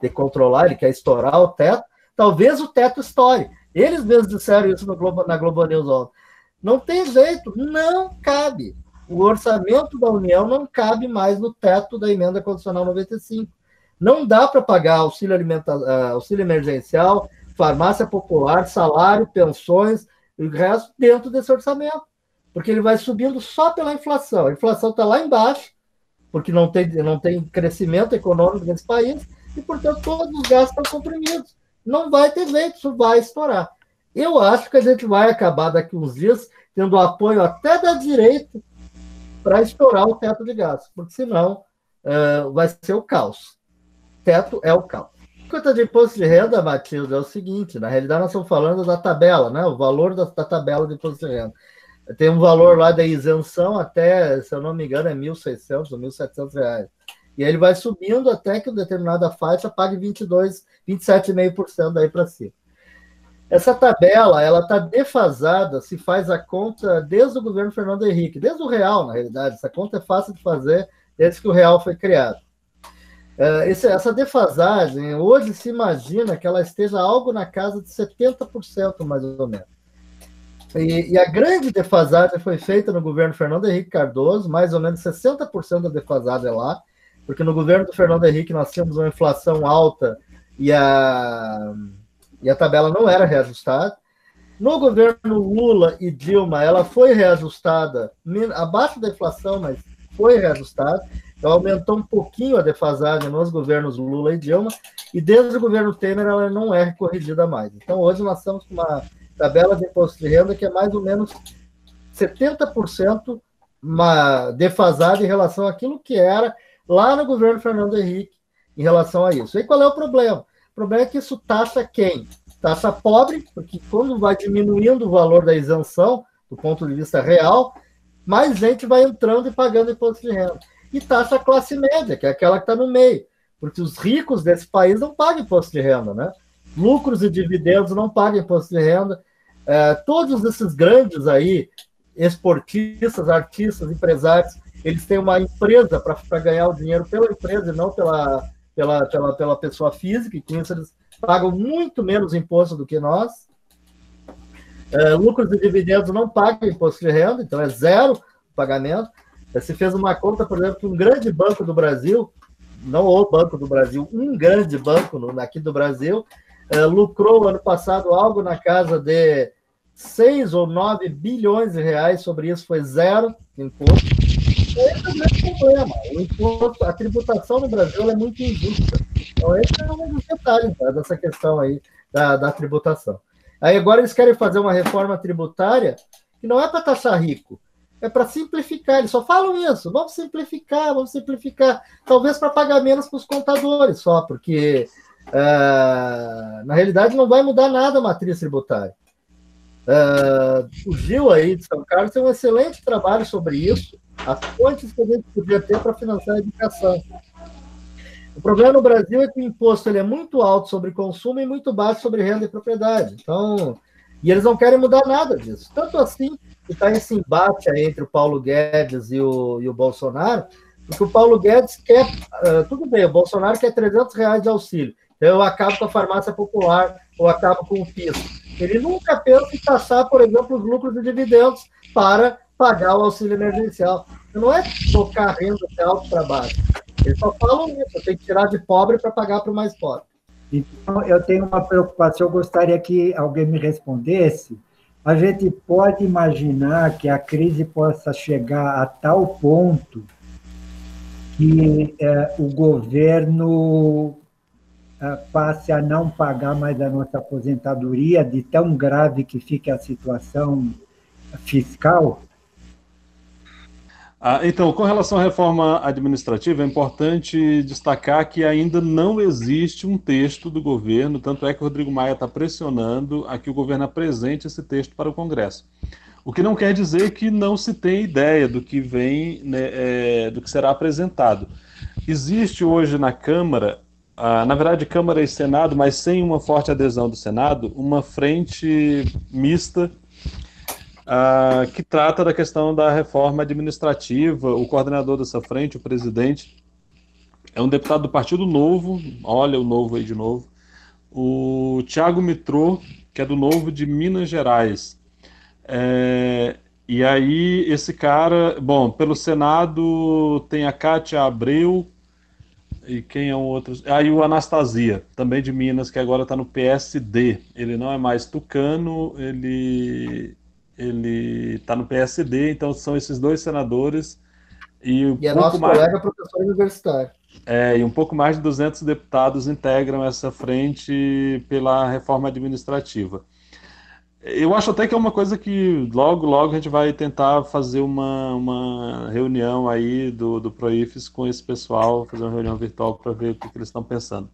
de controlar, ele quer estourar o teto, talvez o teto estoure. Eles mesmos disseram isso na Globo News ontem. Não tem jeito, não cabe. O orçamento da União não cabe mais no teto da emenda constitucional 95. Não dá para pagar auxílio emergencial, farmácia popular, salário, pensões, e o resto dentro desse orçamento. Porque ele vai subindo só pela inflação. A inflação está lá embaixo, porque não tem crescimento econômico nesse país, e, portanto, todos os gastos estão comprimidos. Não vai ter jeito, isso vai estourar. Eu acho que a gente vai acabar daqui uns dias tendo apoio até da direita para estourar o teto de gastos, porque senão vai ser o caos. Teto é o caos. Quanto de imposto de renda, Matilde, é o seguinte, na realidade nós estamos falando da tabela, né? O valor da tabela de imposto de renda. Tem um valor lá da isenção até, se eu não me engano, é R$ 1.600 ou R$ 1.700. E ele vai subindo até que uma determinada faixa pague 27,5% daí para cima. Essa tabela, ela está defasada, se faz a conta desde o governo Fernando Henrique, desde o real, na realidade. Essa conta é fácil de fazer desde que o real foi criado. Essa defasagem, hoje se imagina que ela esteja algo na casa de 70%, mais ou menos. E a grande defasagem foi feita no governo Fernando Henrique Cardoso, mais ou menos 60% da defasagem é lá, porque no governo do Fernando Henrique nós tínhamos uma inflação alta e a tabela não era reajustada. No governo Lula e Dilma, ela foi reajustada abaixo da inflação, mas foi reajustada. Então, aumentou um pouquinho a defasagem nos governos Lula e Dilma, e desde o governo Temer ela não é corrigida mais. Então, hoje nós estamos com uma tabela de imposto de renda que é mais ou menos 70% uma defasada em relação àquilo que era lá no governo Fernando Henrique em relação a isso. E qual é o problema? O problema é que isso taxa quem? Taxa pobre, porque quando vai diminuindo o valor da isenção, do ponto de vista real, mais gente vai entrando e pagando imposto de renda. E taxa a classe média, que é aquela que está no meio, porque os ricos desse país não pagam imposto de renda, né? Lucros e dividendos não pagam imposto de renda. Todos esses grandes aí, esportistas, artistas, empresários, eles têm uma empresa para ganhar o dinheiro pela empresa e não pela pessoa física, e com isso eles pagam muito menos imposto do que nós. Lucros e dividendos não pagam imposto de renda, então é zero o pagamento. Se fez uma conta, por exemplo, que um grande banco do Brasil, não o Banco do Brasil, um grande banco aqui do Brasil, lucrou ano passado algo na casa de 6 ou 9 bilhões de reais, sobre isso foi zero imposto. Esse é o grande problema. O imposto, a tributação no Brasil é muito injusta. Então, esse é um dos detalhes dessa questão aí da tributação. Aí agora eles querem fazer uma reforma tributária que não é para taxar rico, é para simplificar. Eles só falam isso, vamos simplificar. Talvez para pagar menos para os contadores só, porque na realidade não vai mudar nada a matriz tributária. O Gil aí de São Carlos tem um excelente trabalho sobre isso, as fontes que a gente podia ter para financiar a educação. O problema no Brasil é que o imposto ele é muito alto sobre consumo e muito baixo sobre renda e propriedade. Então, e eles não querem mudar nada disso. Tanto assim que está esse embate aí entre o Paulo Guedes e o Bolsonaro, porque o Paulo Guedes quer, tudo bem, o Bolsonaro quer R$300 de auxílio, então eu acabo com a farmácia popular, ou acabo com o PIS. Ele nunca pensa em taxar, por exemplo, os lucros e dividendos para pagar o auxílio emergencial. Não é tocar a renda de alto para baixo. Eles só falam isso, tem que tirar de pobre para pagar para o mais pobre. Então, eu tenho uma preocupação, eu gostaria que alguém me respondesse. A gente pode imaginar que a crise possa chegar a tal ponto que o governo passe a não pagar mais a nossa aposentadoria, de tão grave que fique a situação fiscal? Então, com relação à reforma administrativa, é importante destacar que ainda não existe um texto do governo, tanto é que o Rodrigo Maia está pressionando a que o governo apresente esse texto para o Congresso. O que não quer dizer que não se tem ideia do que vem, né, do que será apresentado. Existe hoje na Câmara, na verdade Câmara e Senado, mas sem uma forte adesão do Senado, uma frente mista que trata da questão da reforma administrativa. O coordenador dessa frente, o presidente, é um deputado do Partido Novo, olha o Novo aí de novo, o Thiago Mitrô, que é do Novo de Minas Gerais. E aí esse cara, bom, pelo Senado tem a Cátia Abreu, e quem é o outro? Aí o Anastasia, também de Minas, que agora está no PSD. Ele não é mais tucano, ele está no PSD, então são esses dois senadores e é nosso colega professor universitário. E um pouco mais de 200 deputados integram essa frente pela reforma administrativa. Eu acho até que é uma coisa que logo a gente vai tentar fazer uma reunião aí do Proifes com esse pessoal, fazer uma reunião virtual para ver o que eles estão pensando.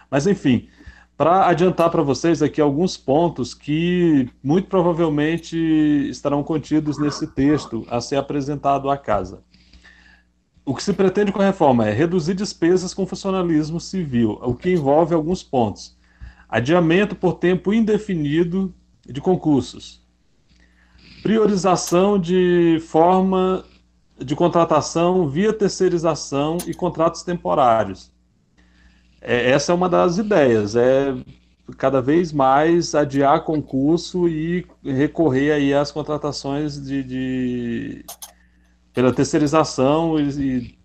Mas enfim, para adiantar para vocês aqui alguns pontos que muito provavelmente estarão contidos nesse texto a ser apresentado à Casa. O que se pretende com a reforma é reduzir despesas com funcionalismo civil, o que envolve alguns pontos. Adiamento por tempo indefinido de concursos. Priorização de forma de contratação via terceirização e contratos temporários. Essa é uma das ideias, cada vez mais adiar concurso e recorrer aí às contratações pela terceirização e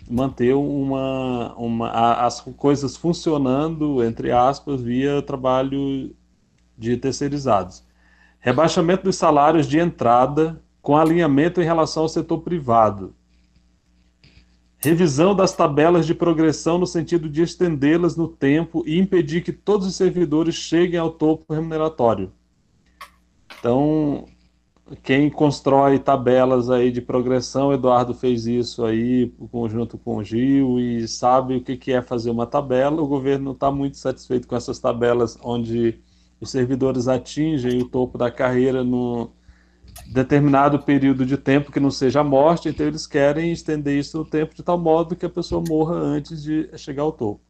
manter as coisas funcionando, entre aspas, via trabalho de terceirizados. Rebaixamento dos salários de entrada com alinhamento em relação ao setor privado. Revisão das tabelas de progressão no sentido de estendê-las no tempo e impedir que todos os servidores cheguem ao topo remuneratório. Então, quem constrói tabelas aí de progressão, Eduardo fez isso aí junto com o Gil e sabe o que é fazer uma tabela. O governo não está muito satisfeito com essas tabelas onde os servidores atingem o topo da carreira num determinado período de tempo que não seja a morte, então eles querem estender isso no tempo de tal modo que a pessoa morra antes de chegar ao topo.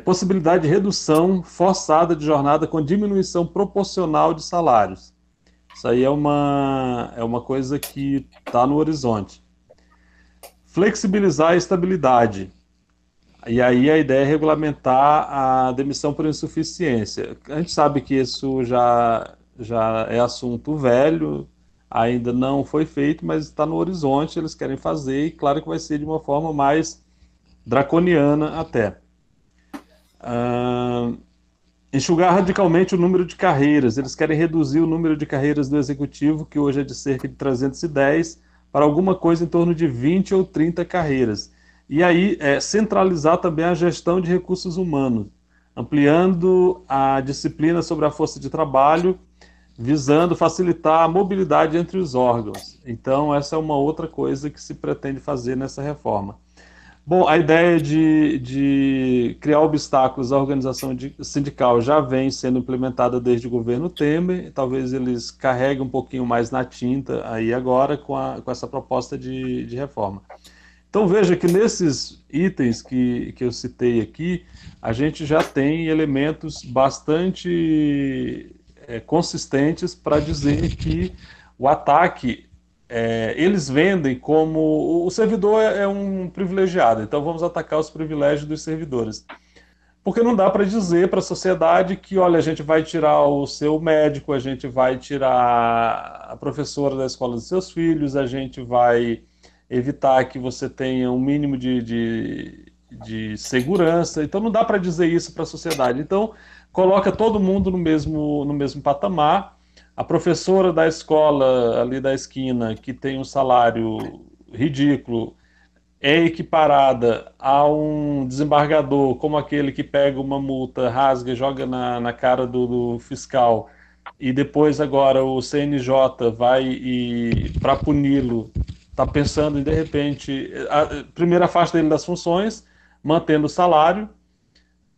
Possibilidade de redução forçada de jornada com diminuição proporcional de salários. Isso aí é uma coisa que está no horizonte. Flexibilizar a estabilidade. E aí a ideia é regulamentar a demissão por insuficiência. A gente sabe que isso já é assunto velho, ainda não foi feito, mas está no horizonte, eles querem fazer, e claro que vai ser de uma forma mais draconiana até. Enxugar radicalmente o número de carreiras. Eles querem reduzir o número de carreiras do executivo, que hoje é de cerca de 310, para alguma coisa em torno de 20 ou 30 carreiras. E aí centralizar também a gestão de recursos humanos, ampliando a disciplina sobre a força de trabalho, visando facilitar a mobilidade entre os órgãos. Então, essa é uma outra coisa que se pretende fazer nessa reforma. Bom, a ideia de criar obstáculos à organização sindical já vem sendo implementada desde o governo Temer, talvez eles carreguem um pouquinho mais na tinta aí agora com essa proposta de reforma. Então veja que nesses itens que eu citei aqui, a gente já tem elementos bastante consistentes para dizer que o ataque, eles vendem como o servidor é um privilegiado, então vamos atacar os privilégios dos servidores. Porque não dá para dizer para a sociedade que, olha, a gente vai tirar o seu médico, a gente vai tirar a professora da escola dos seus filhos, a gente vai evitar que você tenha um mínimo de segurança. Então não dá para dizer isso para a sociedade. Então coloca todo mundo no mesmo patamar. A professora da escola ali da esquina, que tem um salário ridículo, é equiparada a um desembargador como aquele que pega uma multa, rasga e joga na cara do fiscal, e depois agora o CNJ vai para puni-lo, está pensando em, de repente, primeiro afasta ele das funções, mantendo o salário,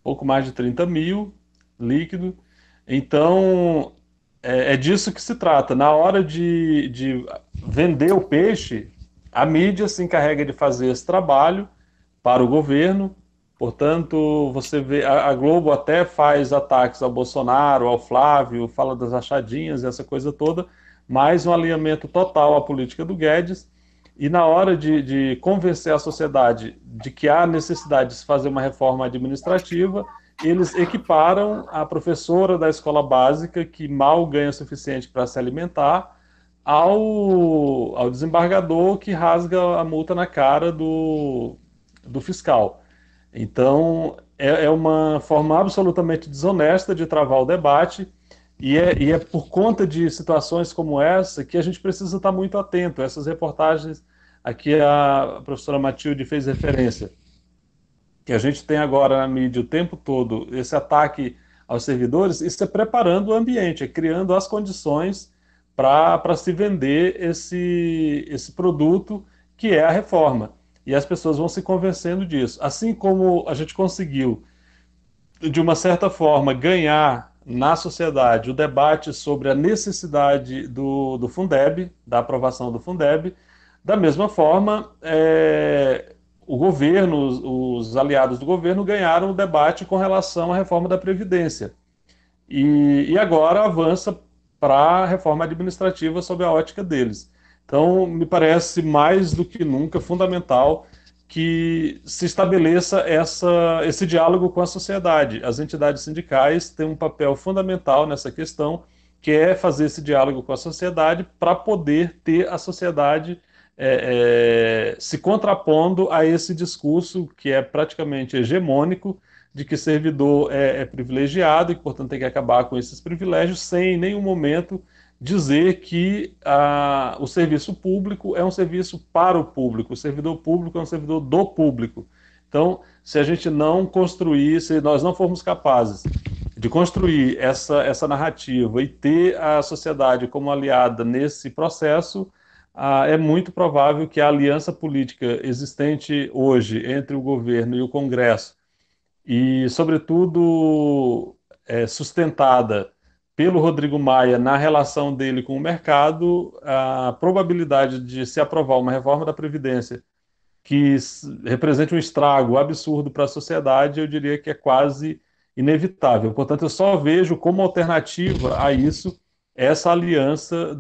pouco mais de 30 mil, líquido. Então, é disso que se trata. Na hora de vender o peixe, a mídia se encarrega de fazer esse trabalho para o governo. Portanto, você vê, a Globo até faz ataques ao Bolsonaro, ao Flávio, fala das rachadinhas, essa coisa toda, mas um alinhamento total à política do Guedes. E na hora de convencer a sociedade de que há necessidade de se fazer uma reforma administrativa, eles equiparam a professora da escola básica, que mal ganha o suficiente para se alimentar, ao desembargador que rasga a multa na cara do fiscal. Então, é uma forma absolutamente desonesta de travar o debate, e é por conta de situações como essa que a gente precisa estar muito atento. Essas reportagens, aqui a professora Matilde fez referência, que a gente tem agora na mídia o tempo todo, esse ataque aos servidores, isso é preparando o ambiente, é criando as condições para se vender esse produto que é a reforma. E as pessoas vão se convencendo disso. Assim como a gente conseguiu, de uma certa forma, ganhar na sociedade o debate sobre a necessidade do Fundeb, da aprovação do Fundeb, da mesma forma, o governo, os aliados do governo ganharam o debate com relação à reforma da Previdência. E agora avança para a reforma administrativa sob a ótica deles. Então, me parece mais do que nunca fundamental que se estabeleça esse diálogo com a sociedade. As entidades sindicais têm um papel fundamental nessa questão, que é fazer esse diálogo com a sociedade para poder ter a sociedade se contrapondo a esse discurso que é praticamente hegemônico, de que servidor é privilegiado e que, portanto, tem que acabar com esses privilégios, sem em nenhum momento dizer que o serviço público é um serviço para o público, o servidor público é um servidor do público. Então, se a gente não construir, se nós não formos capazes de construir essa narrativa e ter a sociedade como aliada nesse processo, é muito provável que a aliança política existente hoje entre o governo e o Congresso, e, sobretudo, sustentada pelo Rodrigo Maia na relação dele com o mercado, a probabilidade de se aprovar uma reforma da Previdência que represente um estrago absurdo para a sociedade, eu diria que é quase inevitável. Portanto, eu só vejo como alternativa a isso essa aliança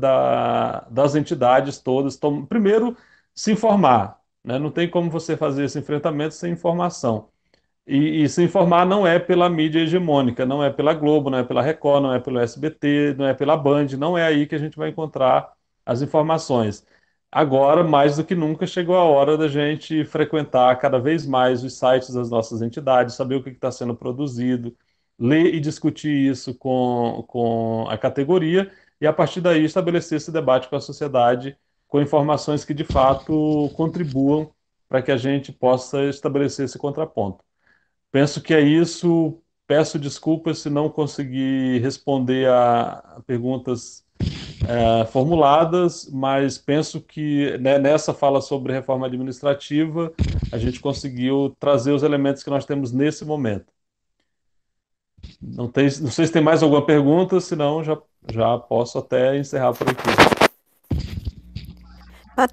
das entidades todas. Então, primeiro, se informar, né? Não tem como você fazer esse enfrentamento sem informação. E se informar não é pela mídia hegemônica, não é pela Globo, não é pela Record, não é pelo SBT, não é pela Band, não é aí que a gente vai encontrar as informações. Agora, mais do que nunca, chegou a hora da gente frequentar cada vez mais os sites das nossas entidades, saber o que está sendo produzido, ler e discutir isso com a categoria e, a partir daí, estabelecer esse debate com a sociedade, com informações que, de fato, contribuam para que a gente possa estabelecer esse contraponto. Penso que é isso. Peço desculpas se não consegui responder a perguntas formuladas, mas penso que, né, nessa fala sobre reforma administrativa a gente conseguiu trazer os elementos que nós temos nesse momento. Não sei se tem mais alguma pergunta, senão já posso até encerrar por aqui.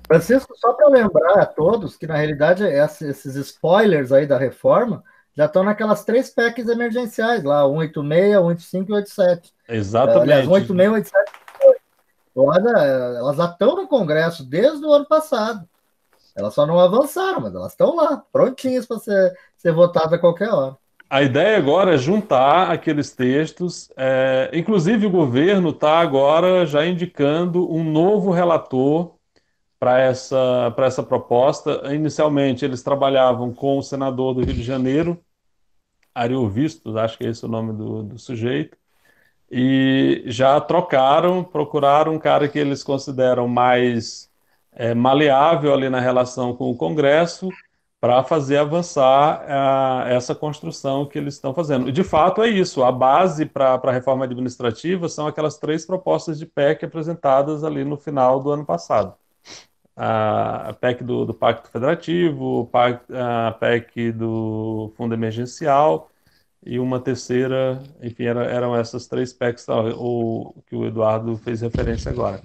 Francisco, só para lembrar a todos que, na realidade, esses spoilers aí da reforma já estão naquelas 3 PECs emergenciais, lá, 186, 185 e 187. Exatamente. Aliás, 186, 187, elas já estão no Congresso desde o ano passado. Elas só não avançaram, mas elas estão lá, prontinhas para ser votadas a qualquer hora. A ideia agora é juntar aqueles textos, inclusive o governo está agora já indicando um novo relator para essa proposta. Inicialmente, eles trabalhavam com o senador do Rio de Janeiro, Ariovisto, acho que é esse o nome do sujeito, e já procuraram um cara que eles consideram mais maleável ali na relação com o Congresso, para fazer avançar essa construção que eles estão fazendo. E, de fato, é isso. A base para a reforma administrativa são aquelas 3 propostas de PEC apresentadas ali no final do ano passado. A PEC do Pacto Federativo, a PEC do Fundo Emergencial e uma terceira, enfim, eram essas 3 PECs que o Eduardo fez referência agora.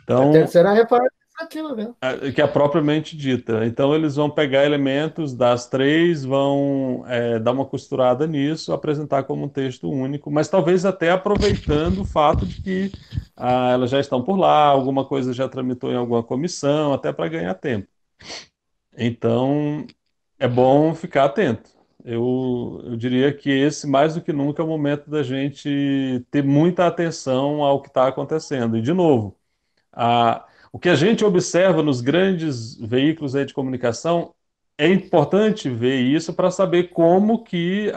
Então, a terceira reforma administrativa mesmo. Que é propriamente dita. Então, eles vão pegar elementos das 3, vão dar uma costurada nisso, apresentar como um texto único, mas talvez até aproveitando o fato de que elas já estão por lá, alguma coisa já tramitou em alguma comissão, até para ganhar tempo. Então, é bom ficar atento. Eu diria que esse, mais do que nunca, é o momento da gente ter muita atenção ao que está acontecendo. E, de novo, o que a gente observa nos grandes veículos aí de comunicação, é importante ver isso para saber como que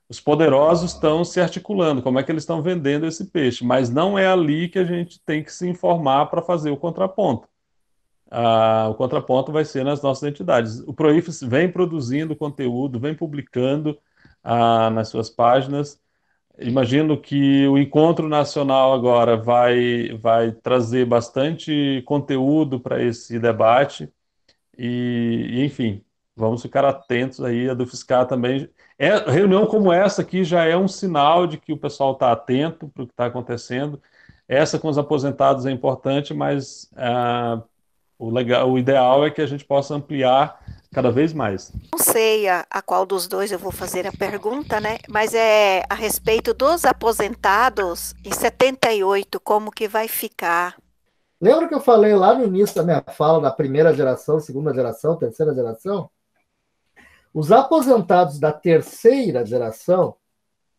os poderosos estão se articulando, como é que eles estão vendendo esse peixe, mas não é ali que a gente tem que se informar para fazer o contraponto. O contraponto vai ser nas nossas entidades. O Proifes vem produzindo conteúdo, vem publicando nas suas páginas. Imagino que o Encontro Nacional agora vai trazer bastante conteúdo para esse debate e, enfim, vamos ficar atentos aí. A do Fiscar também. Reunião como essa aqui já é um sinal de que o pessoal está atento para o que está acontecendo. Essa com os aposentados é importante, mas o ideal é que a gente possa ampliar cada vez mais. Não sei a qual dos dois eu vou fazer a pergunta, né? Mas é a respeito dos aposentados em 78, como que vai ficar Lembra que eu falei lá no início da minha fala da primeira geração, segunda geração, terceira geração? Os aposentados da terceira geração,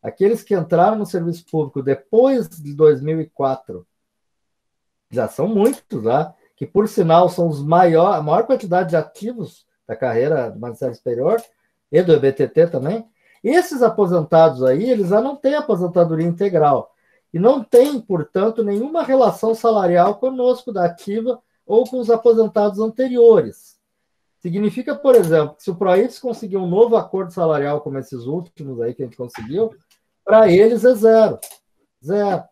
aqueles que entraram no serviço público depois de 2004, já são muitos lá, que por sinal são a maior quantidade de ativos da carreira do magistério superior e do EBTT também. Esses aposentados aí, eles já não têm aposentadoria integral e não têm, portanto, nenhuma relação salarial conosco da ativa ou com os aposentados anteriores. Significa, por exemplo, que se o Proites conseguir um novo acordo salarial como esses últimos aí que a gente conseguiu, para eles é zero. Zero.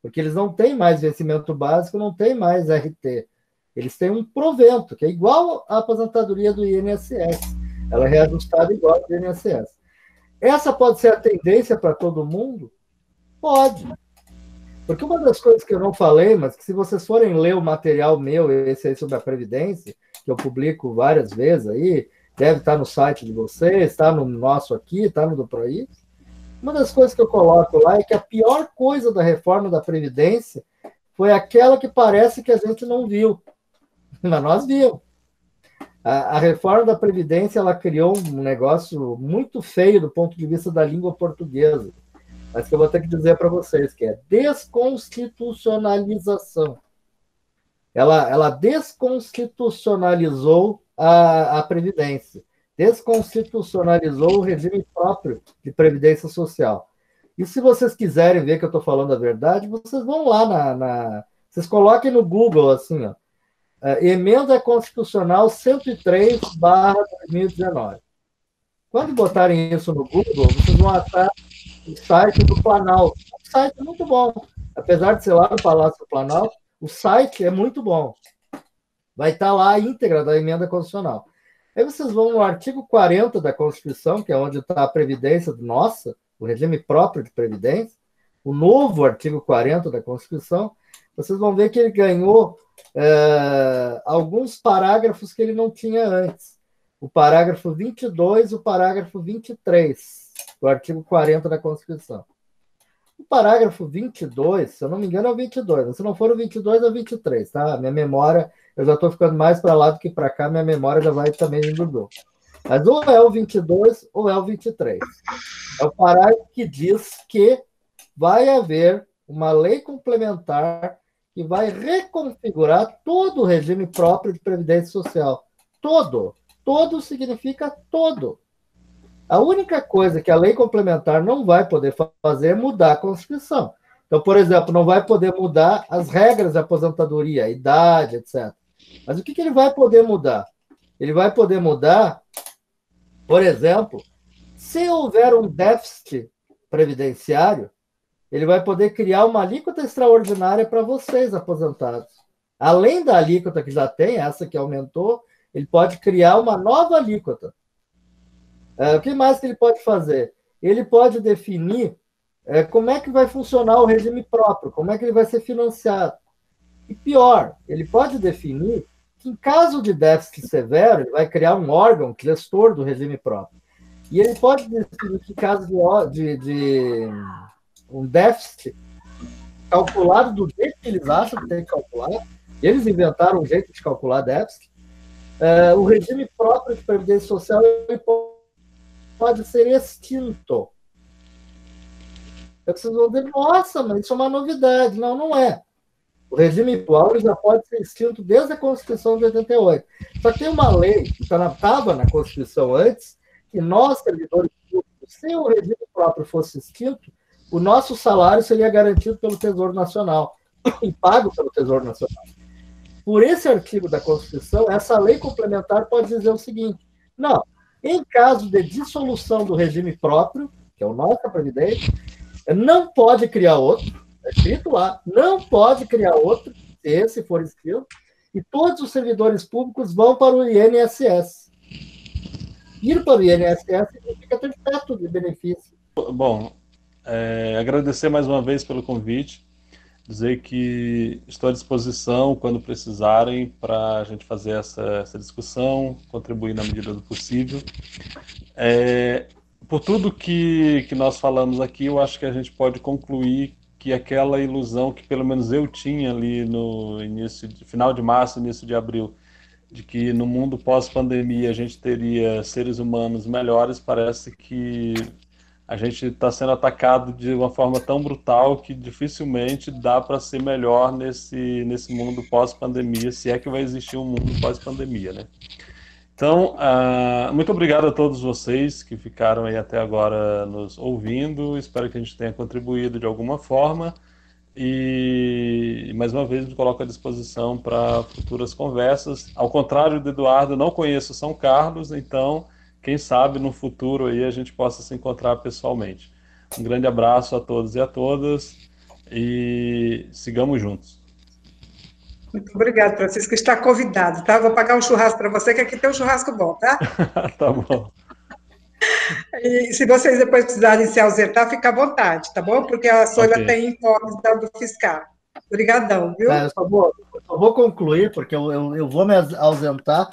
Porque eles não têm mais vencimento básico, não têm mais RT. Eles têm um provento, que é igual à aposentadoria do INSS. Ela é reajustada igual ao do INSS. Essa pode ser a tendência para todo mundo? Pode. Porque uma das coisas que eu não falei, mas que se vocês forem ler o material meu, esse aí sobre a Previdência, que eu publico várias vezes aí, deve estar no site de vocês, está no nosso aqui, está no do Proites. Uma das coisas que eu coloco lá é que a pior coisa da reforma da Previdência foi aquela que parece que a gente não viu. Mas nós vimos. A reforma da Previdência, ela criou um negócio muito feio do ponto de vista da língua portuguesa. Mas que eu vou ter que dizer para vocês, que é desconstitucionalização. Ela desconstitucionalizou a Previdência. Desconstitucionalizou o regime próprio de Previdência Social. E se vocês quiserem ver que eu estou falando a verdade, vocês vão lá vocês coloquem no Google, assim, ó, Emenda Constitucional 103/2019. Quando botarem isso no Google, vocês vão achar o site do Planalto. O site é muito bom. Apesar de ser lá no Palácio do Planalto, o site é muito bom. Vai estar lá a íntegra da Emenda Constitucional. Aí vocês vão no artigo 40 da Constituição, que é onde está a Previdência nossa, o regime próprio de Previdência, o novo artigo 40 da Constituição, vocês vão ver que ele ganhou alguns parágrafos que ele não tinha antes. O parágrafo 22 e o parágrafo 23 do artigo 40 da Constituição. O parágrafo 22, se eu não me engano, é o 22. Se não for o 22, é o 23, tá? Minha memória, eu já estou ficando mais para lá do que para cá, minha memória já vai também indo do. Mas ou é o 22 ou é o 23. É o parágrafo que diz que vai haver uma lei complementar que vai reconfigurar todo o regime próprio de Previdência Social. Todo. Todo significa todo. A única coisa que a lei complementar não vai poder fazer é mudar a Constituição. Então, por exemplo, não vai poder mudar as regras de aposentadoria, a idade, etc. Mas o que ele vai poder mudar? Ele vai poder mudar, por exemplo, se houver um déficit previdenciário, ele vai poder criar uma alíquota extraordinária para vocês, aposentados. Além da alíquota que já tem, essa que aumentou, ele pode criar uma nova alíquota. O que mais que ele pode fazer? Ele pode definir como é que vai funcionar o regime próprio, como é que ele vai ser financiado. E pior, ele pode definir que, em caso de déficit severo, ele vai criar um órgão gestor do regime próprio. E ele pode definir que, em caso de um déficit calculado do jeito que eles acham que tem que calcular, eles inventaram um jeito de calcular déficit, o regime próprio de Previdência Social ele pode ser extinto. Vocês vão dizer, nossa, mas isso é uma novidade. Não, não é. O regime atual já pode ser extinto desde a Constituição de 88. Só que tem uma lei que estava na Constituição antes, que nós, servidores públicos, se o regime próprio fosse extinto, o nosso salário seria garantido pelo Tesouro Nacional e pago pelo Tesouro Nacional. Por esse artigo da Constituição, essa lei complementar pode dizer o seguinte: não, em caso de dissolução do regime próprio, que é o nosso Previdência, não pode criar outro, é escrito lá, não pode criar outro, se esse for extinto, e todos os servidores públicos vão para o INSS. Ir para o INSS significa ter teto de benefício. Bom, agradecer mais uma vez pelo convite, dizer que estou à disposição quando precisarem para a gente fazer essa discussão, contribuir na medida do possível. Por tudo que nós falamos aqui, eu acho que a gente pode concluir que aquela ilusão que pelo menos eu tinha ali no final de março, início de abril, de que no mundo pós-pandemia a gente teria seres humanos melhores, parece que a gente está sendo atacado de uma forma tão brutal que dificilmente dá para ser melhor nesse mundo pós-pandemia, se é que vai existir um mundo pós-pandemia, né? Então, muito obrigado a todos vocês que ficaram aí até agora nos ouvindo. Espero que a gente tenha contribuído de alguma forma. E, mais uma vez, me coloco à disposição para futuras conversas. Ao contrário do Eduardo, não conheço São Carlos, então, quem sabe no futuro aí a gente possa se encontrar pessoalmente. Um grande abraço a todos e a todas e sigamos juntos. Muito obrigada, Francisco. Está convidado, tá? Vou pagar um churrasco para você, que aqui tem um churrasco bom, tá? Tá bom. E se vocês depois precisarem se ausentar, fica à vontade, tá bom? Porque a Sônia Ok. tem informes do fiscal. Obrigadão, viu? Eu só vou concluir, porque eu vou me ausentar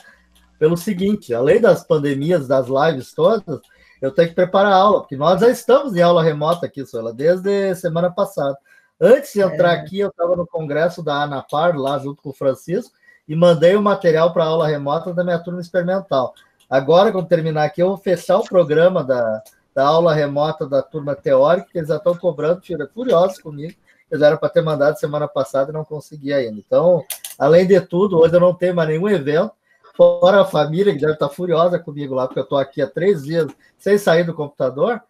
pelo seguinte: além das pandemias, das lives todas, eu tenho que preparar a aula, porque nós já estamos em aula remota aqui, Sônia, desde semana passada. Antes de entrar aqui, eu estava no congresso da ANAPAR, lá junto com o Francisco, e mandei o material para a aula remota da minha turma experimental. Agora, quando terminar aqui, eu vou fechar o programa da aula remota da turma teórica, que eles já estão cobrando, furiosos comigo. Eles eram para ter mandado semana passada e não consegui ainda. Então, além de tudo, hoje eu não tenho mais nenhum evento, fora a família, que deve estar furiosa comigo lá, porque eu estou aqui há 3 dias sem sair do computador.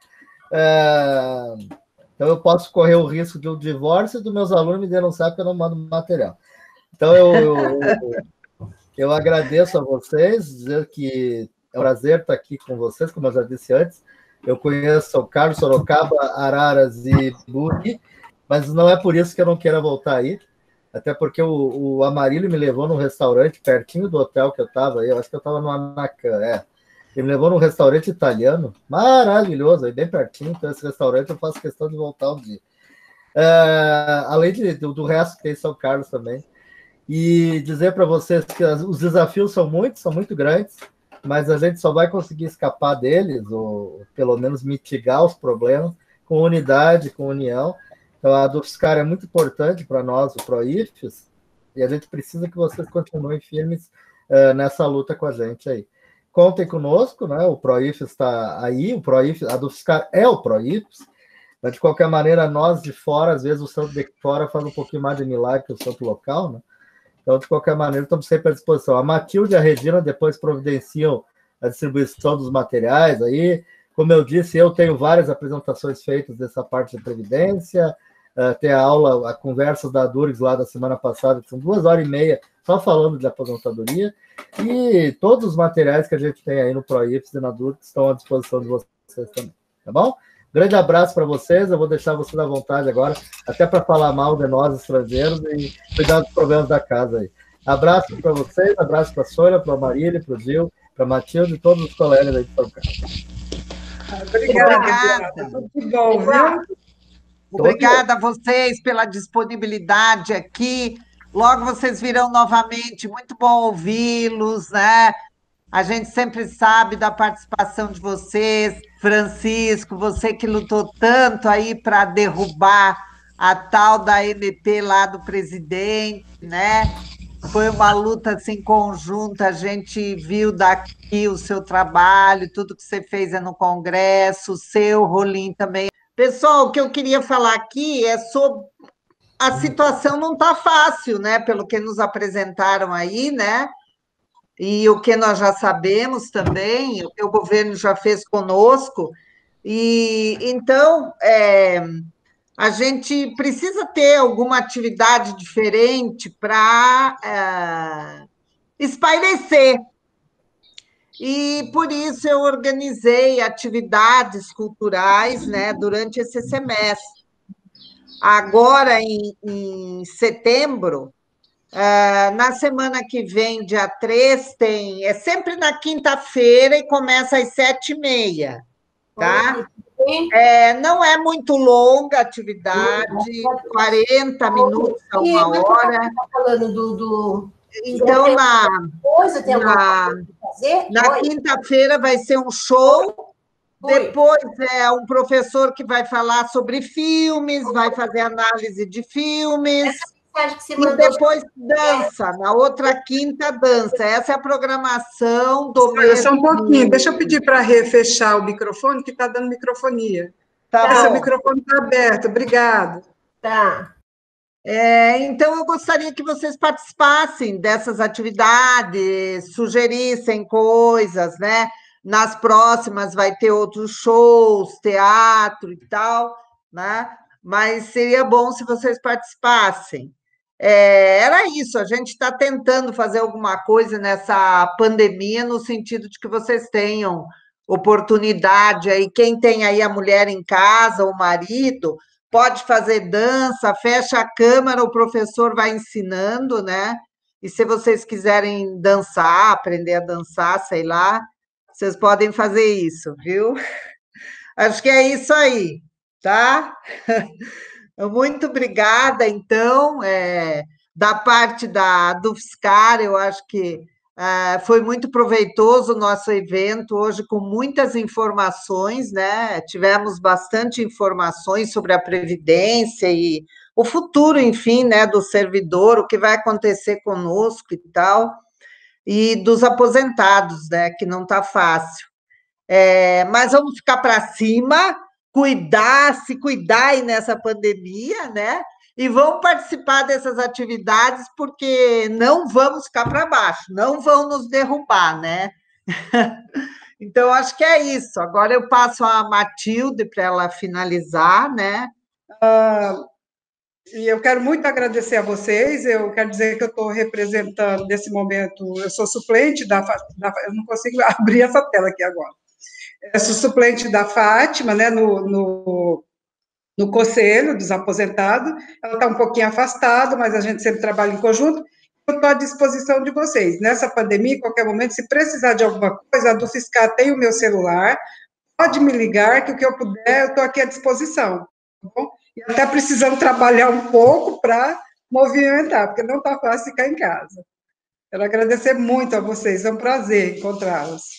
Então, eu posso correr o risco de um divórcio e dos meus alunos me denunciar porque eu não mando material. Então, eu agradeço a vocês, dizer que é um prazer estar aqui com vocês, como eu já disse antes. Eu conheço o Carlos, Sorocaba, Araras e Buri, mas não é por isso que eu não queira voltar aí, até porque o Amarílio me levou num restaurante pertinho do hotel que eu estava, eu acho que eu estava no Anacan, ele me levou num restaurante italiano, maravilhoso, aí bem pertinho, então esse restaurante eu faço questão de voltar um dia. Além do resto que tem em São Carlos também. E dizer para vocês que os desafios são muito grandes, mas a gente só vai conseguir escapar deles, ou pelo menos mitigar os problemas, com unidade, com união. Então, a DUFSCar é muito importante para nós, o PROIFES, e a gente precisa que vocês continuem firmes nessa luta com a gente aí. Contem conosco, né? O PROIFES está aí, a DUFSCar é o PROIFES, mas, de qualquer maneira, nós de fora, às vezes o santo de fora faz um pouquinho mais de milagre que o santo local, né? Então, de qualquer maneira, estamos sempre à disposição. A Matilde e a Regina depois providenciam a distribuição dos materiais aí. Como eu disse, eu tenho várias apresentações feitas dessa parte de previdência. Tem a aula, a conversa da Durgs lá da semana passada, que são 2h30 só falando de aposentadoria. E todos os materiais que a gente tem aí no PROIFES e na Durgs estão à disposição de vocês também. Tá bom? Grande abraço para vocês, eu vou deixar vocês à vontade agora, até para falar mal de nós estrangeiros e cuidar dos problemas da casa aí. Abraço para vocês, abraço para a Sônia, para a Marília, para o Gil, para a Matilde e todos os colegas aí de São Carlos. Obrigada. Muito bom, viu? Obrigada a vocês pela disponibilidade aqui. Logo vocês virão novamente, muito bom ouvi-los, né? A gente sempre sabe da participação de vocês. Francisco, você que lutou tanto aí para derrubar a tal da MP lá do presidente, né? Foi uma luta assim conjunta, a gente viu daqui o seu trabalho, tudo que você fez no Congresso, o seu, Rolim, também. Pessoal, o que eu queria falar aqui é sobre a situação não está fácil, né? Pelo que nos apresentaram aí, né? E o que nós já sabemos também, o que o governo já fez conosco. E então, a gente precisa ter alguma atividade diferente para espairecer. E por isso eu organizei atividades culturais, né, durante esse semestre. Agora, em setembro, na semana que vem, dia 3, é sempre na quinta-feira e começa às 7h30, tá? Não é muito longa a atividade, 40 minutos a 1 hora. Então, na quinta-feira vai ser um show Depois é um professor que vai falar sobre filmes, vai fazer análise de filmes. E depois dança, na outra quinta dança. Essa é a programação do mês. Só um pouquinho, deixa eu pedir para a Rê fechar o microfone, que está dando microfonia. Seu microfone está aberto, obrigado. Tá. Então, eu gostaria que vocês participassem dessas atividades, sugerissem coisas, né? Nas próximas vai ter outros shows, teatro e tal, né? Mas seria bom se vocês participassem. Era isso, a gente está tentando fazer alguma coisa nessa pandemia, no sentido de que vocês tenham oportunidade aí, quem tem aí a mulher em casa, o marido, pode fazer dança, fecha a câmera, o professor vai ensinando, né? E se vocês quiserem dançar, aprender a dançar, sei lá, vocês podem fazer isso, viu? Acho que é isso aí, tá? Muito obrigada, então, da parte do FSCar, eu acho que foi muito proveitoso o nosso evento, hoje com muitas informações, né? Tivemos bastante informações sobre a Previdência e o futuro, enfim, né, do servidor, o que vai acontecer conosco e tal, e dos aposentados, né, que não está fácil. Mas vamos ficar para cima, se cuidar aí nessa pandemia, né? E vão participar dessas atividades, porque não vamos ficar para baixo, não vão nos derrubar, né? Então, acho que é isso. Agora eu passo a Matilde para ela finalizar, né? E eu quero muito agradecer a vocês, eu quero dizer que eu estou representando, nesse momento, eu sou suplente eu não consigo abrir essa tela aqui agora. Eu sou suplente da Fátima, né, no Conselho dos Aposentados. Ela está um pouquinho afastada, mas a gente sempre trabalha em conjunto. Eu estou à disposição de vocês. Nessa pandemia, em qualquer momento, se precisar de alguma coisa, a do Fiscar tem o meu celular, pode me ligar, que o que eu puder, eu estou aqui à disposição. Tá bom? E até precisando trabalhar um pouco para movimentar, porque não está fácil ficar em casa. Quero agradecer muito a vocês, é um prazer encontrá-los.